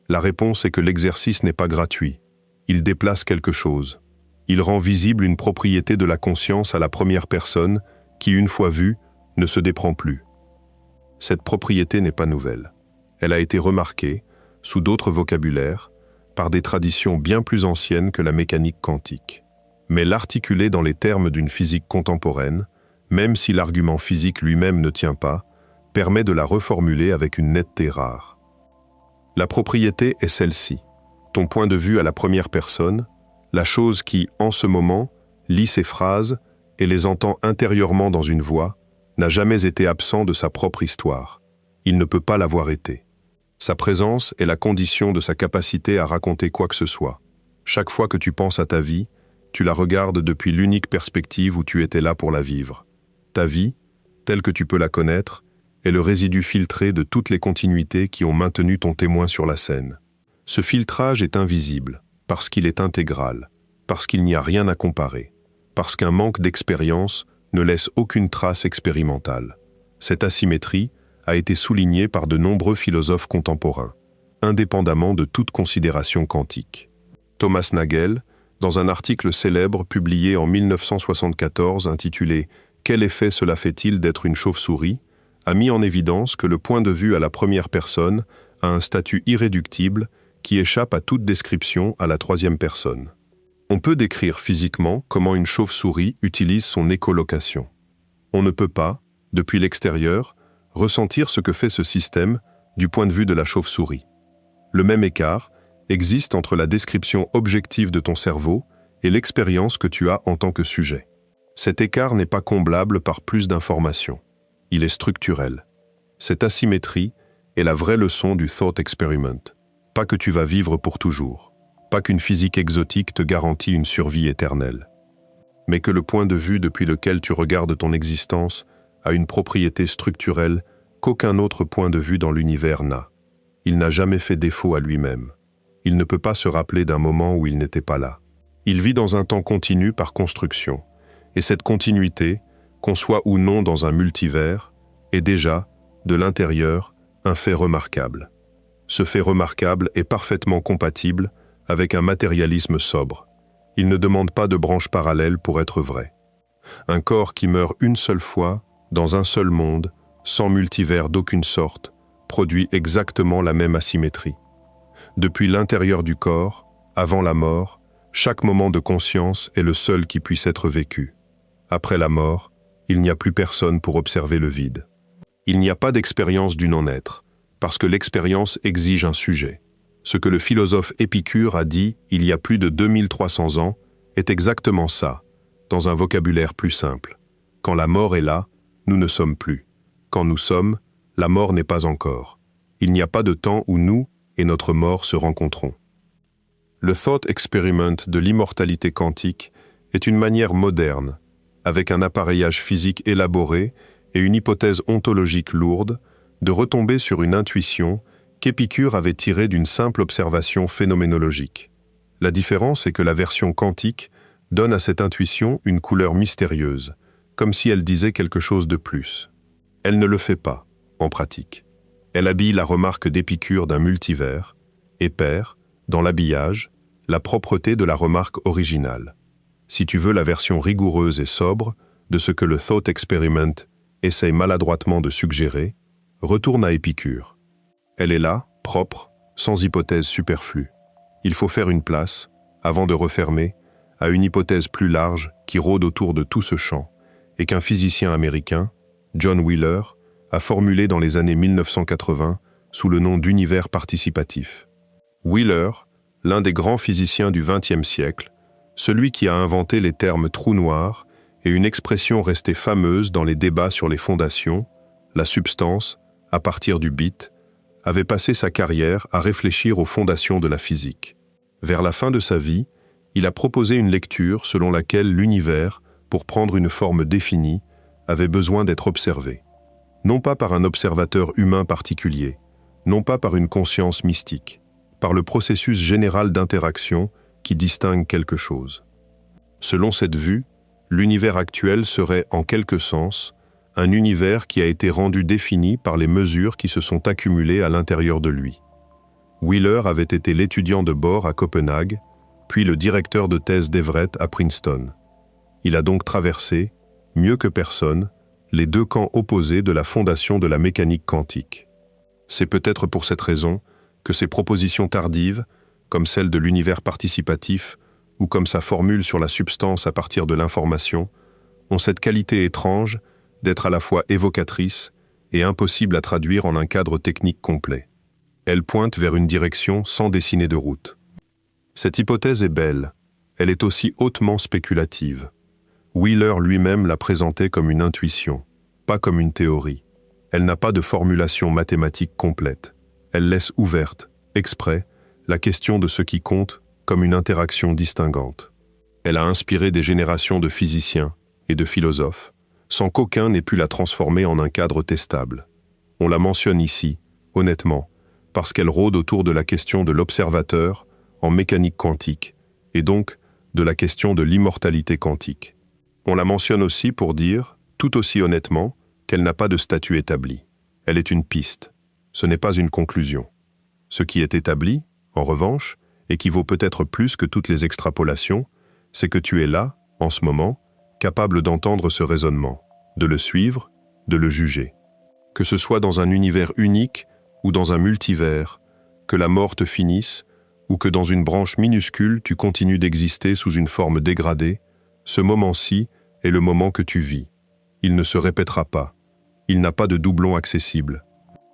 La réponse est que l'exercice n'est pas gratuit. Il déplace quelque chose. Il rend visible une propriété de la conscience à la première personne qui, une fois vue, ne se déprend plus. Cette propriété n'est pas nouvelle. Elle a été remarquée, sous d'autres vocabulaires, par des traditions bien plus anciennes que la mécanique quantique. Mais l'articuler dans les termes d'une physique contemporaine, même si l'argument physique lui-même ne tient pas, permet de la reformuler avec une netteté rare. La propriété est celle-ci. Ton point de vue à la première personne, la chose qui, en ce moment, lit ces phrases et les entend intérieurement dans une voix, n'a jamais été absent de sa propre histoire. Il ne peut pas l'avoir été. Sa présence est la condition de sa capacité à raconter quoi que ce soit. Chaque fois que tu penses à ta vie, tu la regardes depuis l'unique perspective où tu étais là pour la vivre. Ta vie, telle que tu peux la connaître, est le résidu filtré de toutes les continuités qui ont maintenu ton témoin sur la scène. Ce filtrage est invisible, parce qu'il est intégral, parce qu'il n'y a rien à comparer, parce qu'un manque d'expérience ne laisse aucune trace expérimentale. Cette asymétrie a été soulignée par de nombreux philosophes contemporains, indépendamment de toute considération quantique. Thomas Nagel, dans un article célèbre publié en 1974 intitulé « Quel effet cela fait-il d'être une chauve-souris ?», a mis en évidence que le point de vue à la première personne a un statut irréductible qui échappe à toute description à la troisième personne. On peut décrire physiquement comment une chauve-souris utilise son écholocation. On ne peut pas, depuis l'extérieur, ressentir ce que fait ce système du point de vue de la chauve-souris. Le même écart existe entre la description objective de ton cerveau et l'expérience que tu as en tant que sujet. Cet écart n'est pas comblable par plus d'informations. Il est structurel. Cette asymétrie est la vraie leçon du thought experiment. Pas que tu vas vivre pour toujours. Pas qu'une physique exotique te garantit une survie éternelle. Mais que le point de vue depuis lequel tu regardes ton existence a une propriété structurelle qu'aucun autre point de vue dans l'univers n'a. Il n'a jamais fait défaut à lui-même. Il ne peut pas se rappeler d'un moment où il n'était pas là. Il vit dans un temps continu par construction. Et cette continuité, qu'on soit ou non dans un multivers, est déjà, de l'intérieur, un fait remarquable. Ce fait remarquable est parfaitement compatible avec un matérialisme sobre. Il ne demande pas de branches parallèles pour être vrai. Un corps qui meurt une seule fois, dans un seul monde, sans multivers d'aucune sorte, produit exactement la même asymétrie. Depuis l'intérieur du corps, avant la mort, chaque moment de conscience est le seul qui puisse être vécu. Après la mort, il n'y a plus personne pour observer le vide. Il n'y a pas d'expérience du non-être, parce que l'expérience exige un sujet. Ce que le philosophe Épicure a dit il y a plus de 2300 ans est exactement ça, dans un vocabulaire plus simple. Quand la mort est là, nous ne sommes plus. Quand nous sommes, la mort n'est pas encore. Il n'y a pas de temps où nous et notre mort se rencontrons. Le thought experiment de l'immortalité quantique est une manière moderne, avec un appareillage physique élaboré et une hypothèse ontologique lourde, de retomber sur une intuition qu'Épicure avait tirée d'une simple observation phénoménologique. La différence est que la version quantique donne à cette intuition une couleur mystérieuse, comme si elle disait quelque chose de plus. Elle ne le fait pas, en pratique. Elle habille la remarque d'Épicure d'un multivers et perd, dans l'habillage, la propreté de la remarque originale. Si tu veux la version rigoureuse et sobre de ce que le thought experiment essaye maladroitement de suggérer, retourne à Épicure. Elle est là, propre, sans hypothèse superflue. Il faut faire une place, avant de refermer, à une hypothèse plus large qui rôde autour de tout ce champ, et qu'un physicien américain, John Wheeler, a formulée dans les années 1980 sous le nom d'univers participatif. Wheeler, l'un des grands physiciens du XXe siècle, celui qui a inventé les termes trou noir et une expression restée fameuse dans les débats sur les fondations, la substance, à partir du bit, avait passé sa carrière à réfléchir aux fondations de la physique. Vers la fin de sa vie, il a proposé une lecture selon laquelle l'univers, pour prendre une forme définie, avait besoin d'être observé. Non pas par un observateur humain particulier, non pas par une conscience mystique, par le processus général d'interaction qui distingue quelque chose. Selon cette vue, l'univers actuel serait, en quelque sens, un univers qui a été rendu défini par les mesures qui se sont accumulées à l'intérieur de lui. Wheeler avait été l'étudiant de bord à Copenhague, puis le directeur de thèse d'Everett à Princeton. Il a donc traversé, mieux que personne, les deux camps opposés de la fondation de la mécanique quantique. C'est peut-être pour cette raison que ses propositions tardives, comme celle de l'univers participatif ou comme sa formule sur la substance à partir de l'information, ont cette qualité étrange d'être à la fois évocatrice et impossible à traduire en un cadre technique complet. Elle pointe vers une direction sans dessiner de route. Cette hypothèse est belle, elle est aussi hautement spéculative. Wheeler lui-même l'a présentée comme une intuition, pas comme une théorie. Elle n'a pas de formulation mathématique complète. Elle laisse ouverte, exprès, la question de ce qui compte comme une interaction distinguante. Elle a inspiré des générations de physiciens et de philosophes, sans qu'aucun n'ait pu la transformer en un cadre testable. On la mentionne ici, honnêtement, parce qu'elle rôde autour de la question de l'observateur en mécanique quantique, et donc de la question de l'immortalité quantique. On la mentionne aussi pour dire, tout aussi honnêtement, qu'elle n'a pas de statut établi. Elle est une piste, ce n'est pas une conclusion. Ce qui est établi, en revanche, et qui vaut peut-être plus que toutes les extrapolations, c'est que tu es là, en ce moment, capable d'entendre ce raisonnement, de le suivre, de le juger. Que ce soit dans un univers unique ou dans un multivers, que la mort te finisse, ou que dans une branche minuscule tu continues d'exister sous une forme dégradée, ce moment-ci est le moment que tu vis. Il ne se répétera pas. Il n'a pas de doublon accessible.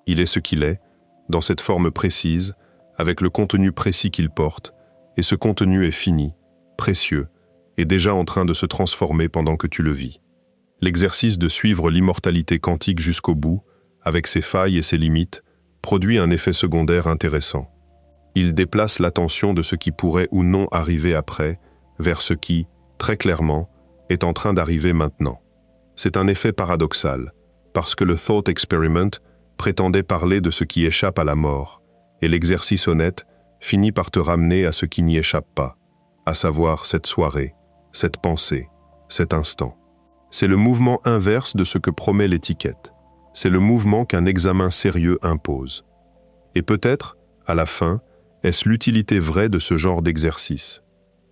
Il est ce qu'il est, dans cette forme précise, avec le contenu précis qu'il porte, et ce contenu est fini, précieux, est déjà en train de se transformer pendant que tu le vis. L'exercice de suivre l'immortalité quantique jusqu'au bout, avec ses failles et ses limites, produit un effet secondaire intéressant. Il déplace l'attention de ce qui pourrait ou non arriver après vers ce qui, très clairement, est en train d'arriver maintenant. C'est un effet paradoxal, parce que le Thought Experiment prétendait parler de ce qui échappe à la mort, et l'exercice honnête finit par te ramener à ce qui n'y échappe pas, à savoir cette soirée, cette pensée, cet instant. C'est le mouvement inverse de ce que promet l'étiquette. C'est le mouvement qu'un examen sérieux impose. Et peut-être, à la fin, est-ce l'utilité vraie de ce genre d'exercice?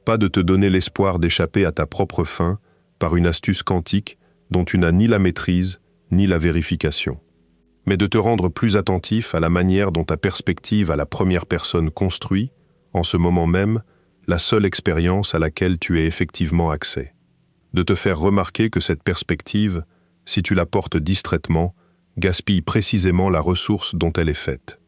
Pas de te donner l'espoir d'échapper à ta propre fin par une astuce quantique dont tu n'as ni la maîtrise ni la vérification, mais de te rendre plus attentif à la manière dont ta perspective à la première personne construit, en ce moment même, la seule expérience à laquelle tu as effectivement accès. De te faire remarquer que cette perspective, si tu la portes distraitement, gaspille précisément la ressource dont elle est faite.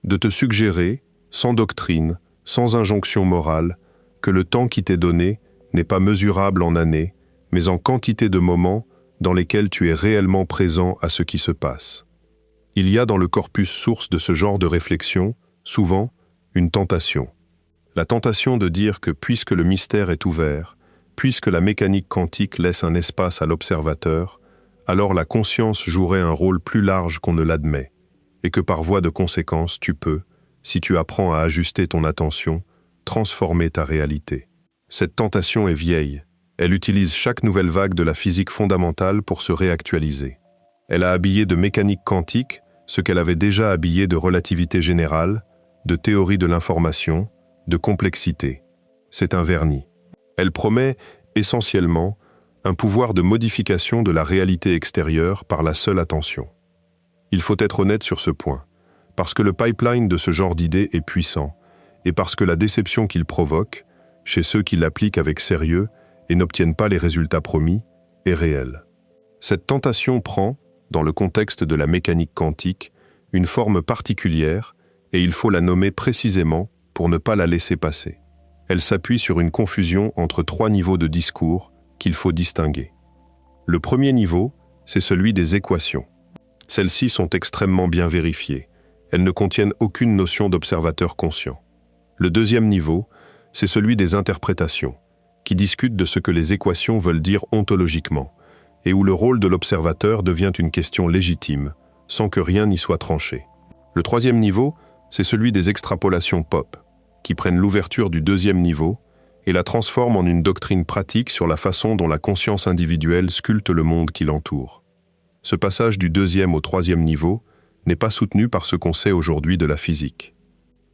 De te suggérer, sans doctrine, sans injonction morale, que le temps qui t'est donné n'est pas mesurable en années, mais en quantité de moments dans lesquels tu es réellement présent à ce qui se passe. Il y a dans le corpus source de ce genre de réflexion, souvent, une tentation. La tentation de dire que puisque le mystère est ouvert, puisque la mécanique quantique laisse un espace à l'observateur, alors la conscience jouerait un rôle plus large qu'on ne l'admet, et que par voie de conséquence tu peux, si tu apprends à ajuster ton attention, transformer ta réalité. Cette tentation est vieille. Elle utilise chaque nouvelle vague de la physique fondamentale pour se réactualiser. Elle a habillé de mécanique quantique ce qu'elle avait déjà habillé de relativité générale, de théorie de l'information, de complexité. C'est un vernis. Elle promet, essentiellement, un pouvoir de modification de la réalité extérieure par la seule attention. Il faut être honnête sur ce point, parce que le pipeline de ce genre d'idées est puissant, et parce que la déception qu'il provoque, chez ceux qui l'appliquent avec sérieux et n'obtiennent pas les résultats promis, est réelle. Cette tentation prend, dans le contexte de la mécanique quantique, une forme particulière, et il faut la nommer précisément pour ne pas la laisser passer. Elle s'appuie sur une confusion entre 3 niveaux de discours qu'il faut distinguer. Le premier niveau, c'est celui des équations. Celles-ci sont extrêmement bien vérifiées. Elles ne contiennent aucune notion d'observateur conscient. Le deuxième niveau, c'est celui des interprétations, qui discutent de ce que les équations veulent dire ontologiquement, et où le rôle de l'observateur devient une question légitime, sans que rien n'y soit tranché. Le troisième niveau, c'est celui des extrapolations pop, qui prennent l'ouverture du deuxième niveau et la transforment en une doctrine pratique sur la façon dont la conscience individuelle sculpte le monde qui l'entoure. Ce passage du deuxième au troisième niveau n'est pas soutenu par ce qu'on sait aujourd'hui de la physique.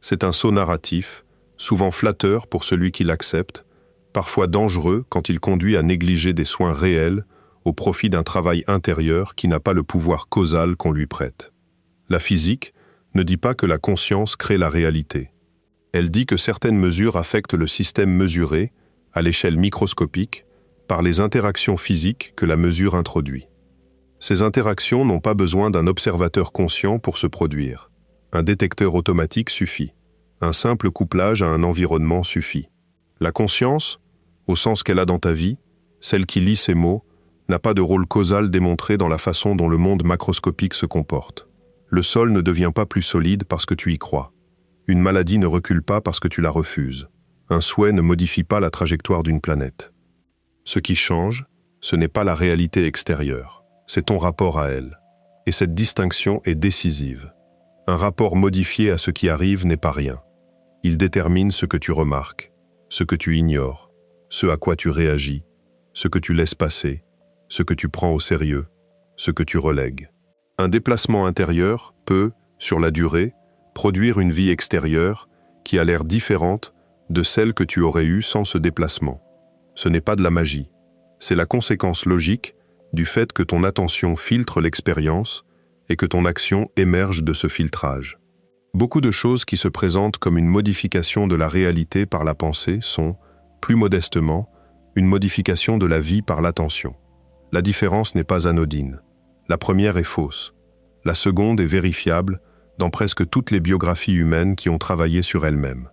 C'est un saut narratif, souvent flatteur pour celui qui l'accepte, parfois dangereux quand il conduit à négliger des soins réels au profit d'un travail intérieur qui n'a pas le pouvoir causal qu'on lui prête. La physique ne dit pas que la conscience crée la réalité. Elle dit que certaines mesures affectent le système mesuré, à l'échelle microscopique, par les interactions physiques que la mesure introduit. Ces interactions n'ont pas besoin d'un observateur conscient pour se produire. Un détecteur automatique suffit. Un simple couplage à un environnement suffit. La conscience, au sens qu'elle a dans ta vie, celle qui lit ces mots, n'a pas de rôle causal démontré dans la façon dont le monde macroscopique se comporte. Le sol ne devient pas plus solide parce que tu y crois. Une maladie ne recule pas parce que tu la refuses. Un souhait ne modifie pas la trajectoire d'une planète. Ce qui change, ce n'est pas la réalité extérieure, c'est ton rapport à elle. Et cette distinction est décisive. Un rapport modifié à ce qui arrive n'est pas rien. Il détermine ce que tu remarques, ce que tu ignores, ce à quoi tu réagis, ce que tu laisses passer, ce que tu prends au sérieux, ce que tu relègues. Un déplacement intérieur peut, sur la durée, produire une vie extérieure qui a l'air différente de celle que tu aurais eue sans ce déplacement. Ce n'est pas de la magie, c'est la conséquence logique du fait que ton attention filtre l'expérience et que ton action émerge de ce filtrage. Beaucoup de choses qui se présentent comme une modification de la réalité par la pensée sont, plus modestement, une modification de la vie par l'attention. La différence n'est pas anodine. La première est fausse. La seconde est vérifiable dans presque toutes les biographies humaines qui ont travaillé sur elles-mêmes.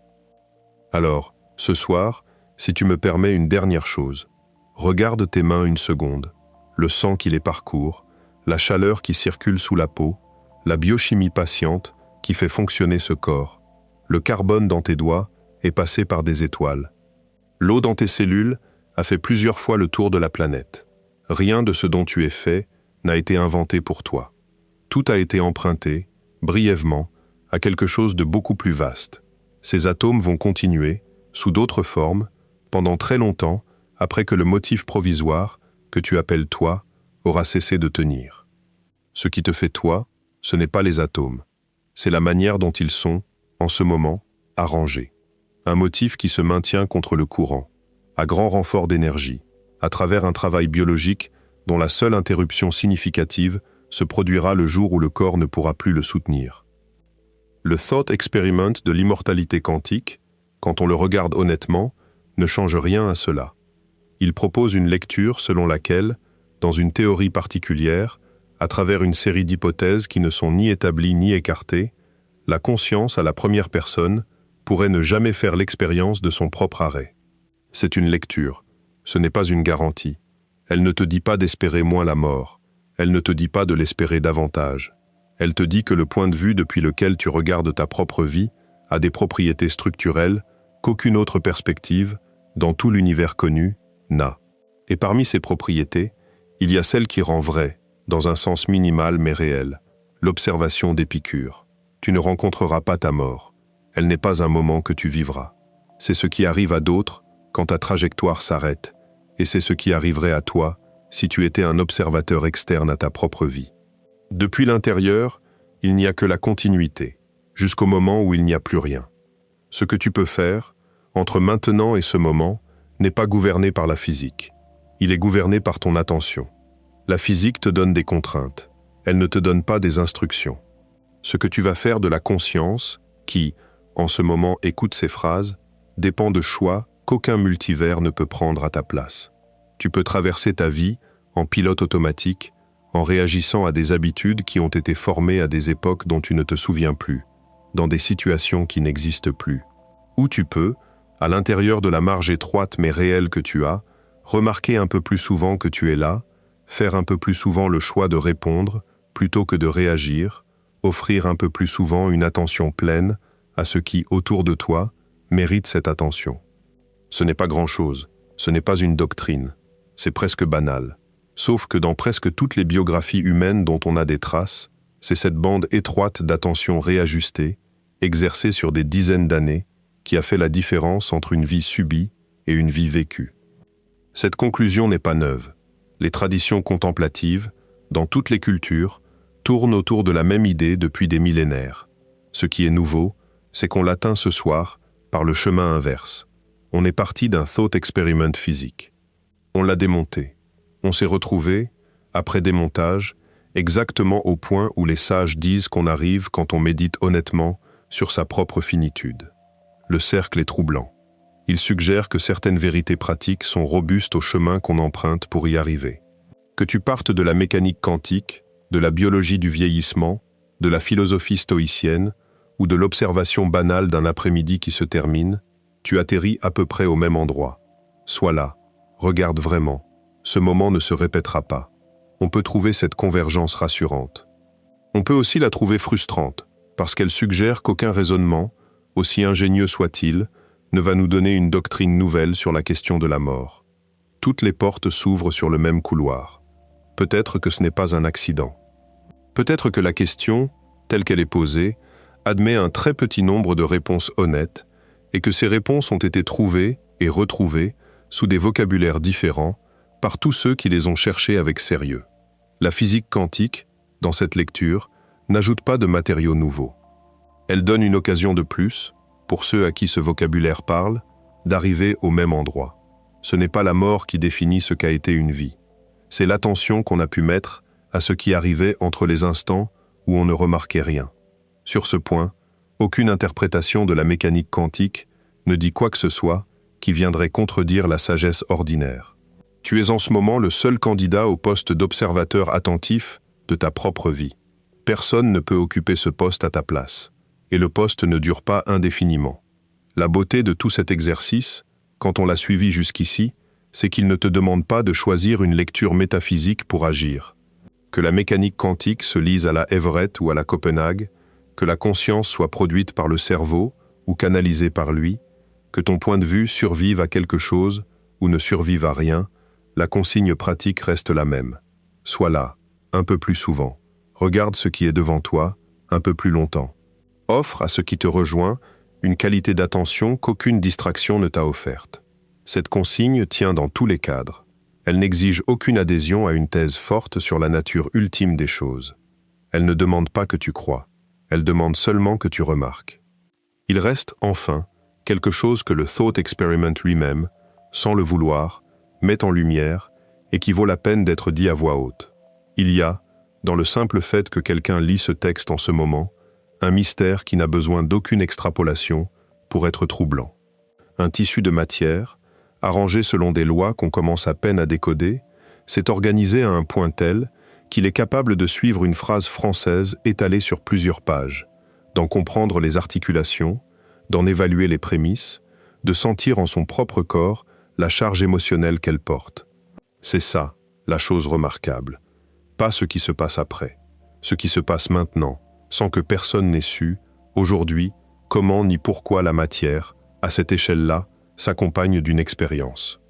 Alors, ce soir, Si tu me permets une dernière chose, regarde tes mains une seconde, le sang qui les parcourt, la chaleur qui circule sous la peau, la biochimie patiente qui fait fonctionner ce corps. Le carbone dans tes doigts est passé par des étoiles. L'eau dans tes cellules a fait plusieurs fois le tour de la planète. Rien de ce dont tu es fait n'a été inventé pour toi. Tout a été emprunté, brièvement, à quelque chose de beaucoup plus vaste. Ces atomes vont continuer, sous d'autres formes, pendant très longtemps, après que le motif provisoire, que tu appelles toi, aura cessé de tenir. Ce qui te fait toi, ce n'est pas les atomes. C'est la manière dont ils sont, en ce moment, arrangés. Un motif qui se maintient contre le courant, à grand renfort d'énergie, à travers un travail biologique dont la seule interruption significative se produira le jour où le corps ne pourra plus le soutenir. Le thought experiment de l'immortalité quantique, quand on le regarde honnêtement, ne change rien à cela. Il propose une lecture selon laquelle, dans une théorie particulière, à travers une série d'hypothèses qui ne sont ni établies ni écartées, la conscience à la première personne pourrait ne jamais faire l'expérience de son propre arrêt. C'est une lecture, ce n'est pas une garantie. Elle ne te dit pas d'espérer moins la mort, elle ne te dit pas de l'espérer davantage. Elle te dit que le point de vue depuis lequel tu regardes ta propre vie a des propriétés structurelles qu'aucune autre perspective, dans tout l'univers connu, n'a. Et parmi ces propriétés, il y a celle qui rend vraie, dans un sens minimal mais réel, l'observation d'Épicure. Tu ne rencontreras pas ta mort. Elle n'est pas un moment que tu vivras. C'est ce qui arrive à d'autres quand ta trajectoire s'arrête, et c'est ce qui arriverait à toi si tu étais un observateur externe à ta propre vie. Depuis l'intérieur, il n'y a que la continuité, jusqu'au moment où il n'y a plus rien. Ce que tu peux faire, entre maintenant et ce moment, n'est pas gouverné par la physique. Il est gouverné par ton attention. La physique te donne des contraintes. Elle ne te donne pas des instructions. Ce que tu vas faire de la conscience, qui, en ce moment, écoute ces phrases, dépend de choix qu'aucun multivers ne peut prendre à ta place. Tu peux traverser ta vie en pilote automatique, en réagissant à des habitudes qui ont été formées à des époques dont tu ne te souviens plus, dans des situations qui n'existent plus. Ou tu peux, à l'intérieur de la marge étroite mais réelle que tu as, remarquer un peu plus souvent que tu es là, faire un peu plus souvent le choix de répondre plutôt que de réagir, offrir un peu plus souvent une attention pleine à ce qui, autour de toi, mérite cette attention. Ce n'est pas grand-chose, ce n'est pas une doctrine, c'est presque banal. Sauf que dans presque toutes les biographies humaines dont on a des traces, c'est cette bande étroite d'attention réajustée, exercée sur des dizaines d'années, qui a fait la différence entre une vie subie et une vie vécue. Cette conclusion n'est pas neuve. Les traditions contemplatives, dans toutes les cultures, tournent autour de la même idée depuis des millénaires. Ce qui est nouveau, c'est qu'on l'atteint ce soir par le chemin inverse. On est parti d'un thought experiment physique. On l'a démonté. On s'est retrouvé, après démontage, exactement au point où les sages disent qu'on arrive quand on médite honnêtement sur sa propre finitude. Le cercle est troublant. Il suggère que certaines vérités pratiques sont robustes au chemin qu'on emprunte pour y arriver. Que tu partes de la mécanique quantique, de la biologie du vieillissement, de la philosophie stoïcienne ou de l'observation banale d'un après-midi qui se termine, tu atterris à peu près au même endroit. Sois là, regarde vraiment. Ce moment ne se répétera pas. On peut trouver cette convergence rassurante. On peut aussi la trouver frustrante, parce qu'elle suggère qu'aucun raisonnement, aussi ingénieux soit-il, ne va nous donner une doctrine nouvelle sur la question de la mort. Toutes les portes s'ouvrent sur le même couloir. Peut-être que ce n'est pas un accident. Peut-être que la question, telle qu'elle est posée, admet un très petit nombre de réponses honnêtes, et que ces réponses ont été trouvées et retrouvées sous des vocabulaires différents par tous ceux qui les ont cherchées avec sérieux. La physique quantique, dans cette lecture, n'ajoute pas de matériaux nouveaux. Elle donne une occasion de plus, pour ceux à qui ce vocabulaire parle, d'arriver au même endroit. Ce n'est pas la mort qui définit ce qu'a été une vie. C'est l'attention qu'on a pu mettre à ce qui arrivait entre les instants où on ne remarquait rien. Sur ce point, aucune interprétation de la mécanique quantique ne dit quoi que ce soit qui viendrait contredire la sagesse ordinaire. Tu es en ce moment le seul candidat au poste d'observateur attentif de ta propre vie. Personne ne peut occuper ce poste à ta place. Et le poste ne dure pas indéfiniment. La beauté de tout cet exercice, quand on l'a suivi jusqu'ici, c'est qu'il ne te demande pas de choisir une lecture métaphysique pour agir. Que la mécanique quantique se lise à la Everett ou à la Copenhague, que la conscience soit produite par le cerveau ou canalisée par lui, que ton point de vue survive à quelque chose ou ne survive à rien, la consigne pratique reste la même. Sois là, un peu plus souvent. Regarde ce qui est devant toi, un peu plus longtemps. Offre à ce qui te rejoint une qualité d'attention qu'aucune distraction ne t'a offerte. Cette consigne tient dans tous les cadres. Elle n'exige aucune adhésion à une thèse forte sur la nature ultime des choses. Elle ne demande pas que tu crois. Elle demande seulement que tu remarques. Il reste, enfin, quelque chose que le Thought Experiment lui-même, sans le vouloir, met en lumière et qui vaut la peine d'être dit à voix haute. Il y a, dans le simple fait que quelqu'un lit ce texte en ce moment, un mystère qui n'a besoin d'aucune extrapolation pour être troublant. Un tissu de matière, arrangé selon des lois qu'on commence à peine à décoder, s'est organisé à un point tel qu'il est capable de suivre une phrase française étalée sur plusieurs pages, d'en comprendre les articulations, d'en évaluer les prémices, de sentir en son propre corps la charge émotionnelle qu'elle porte. C'est ça, la chose remarquable. Pas ce qui se passe après, ce qui se passe maintenant, sans que personne n'ait su, aujourd'hui, comment ni pourquoi la matière, à cette échelle-là, s'accompagne d'une expérience.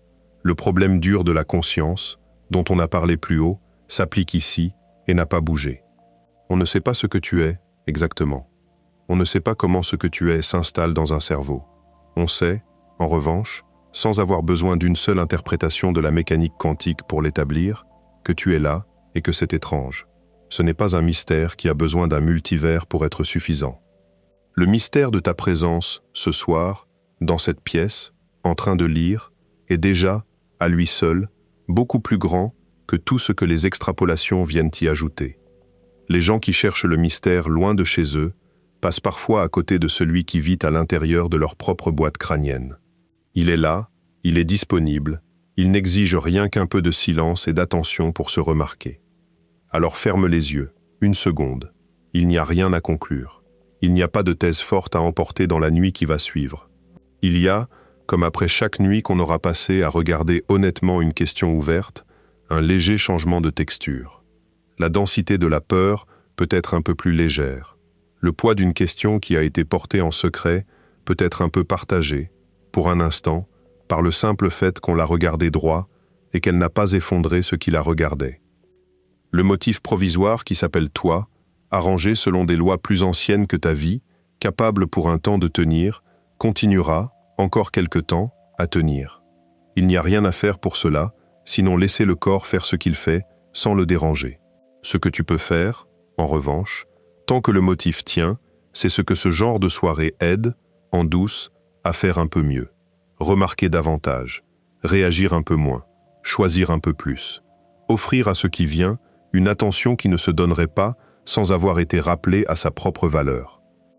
Le problème dur de la conscience, dont on a parlé plus haut, s'applique ici et n'a pas bougé. On ne sait pas ce que tu es, exactement. On ne sait pas comment ce que tu es s'installe dans un cerveau. On sait, en revanche, sans avoir besoin d'une seule interprétation de la mécanique quantique pour l'établir, que tu es là et que c'est étrange. Ce n'est pas un mystère qui a besoin d'un multivers pour être suffisant. Le mystère de ta présence, ce soir, dans cette pièce, en train de lire, est déjà, à lui seul, beaucoup plus grand que tout ce que les extrapolations viennent y ajouter. Les gens qui cherchent le mystère loin de chez eux passent parfois à côté de celui qui vit à l'intérieur de leur propre boîte crânienne. Il est là, il est disponible, il n'exige rien qu'un peu de silence et d'attention pour se remarquer. Alors ferme les yeux, une seconde. Il n'y a rien à conclure. Il n'y a pas de thèse forte à emporter dans la nuit qui va suivre. Il y a, comme après chaque nuit qu'on aura passée à regarder honnêtement une question ouverte, un léger changement de texture. La densité de la peur peut être un peu plus légère. Le poids d'une question qui a été portée en secret peut être un peu partagé, pour un instant, par le simple fait qu'on l'a regardé droit et qu'elle n'a pas effondré ce qui la regardait. Le motif provisoire qui s'appelle toi, arrangé selon des lois plus anciennes que ta vie, capable pour un temps de tenir, continuera, encore quelque temps, à tenir. Il n'y a rien à faire pour cela, sinon laisser le corps faire ce qu'il fait, sans le déranger. Ce que tu peux faire, en revanche, tant que le motif tient, c'est ce que ce genre de soirée aide, en douce, à faire un peu mieux. Remarquer davantage, réagir un peu moins, choisir un peu plus. Offrir à ce qui vient une attention qui ne se donnerait pas sans avoir été rappelée à sa propre valeur.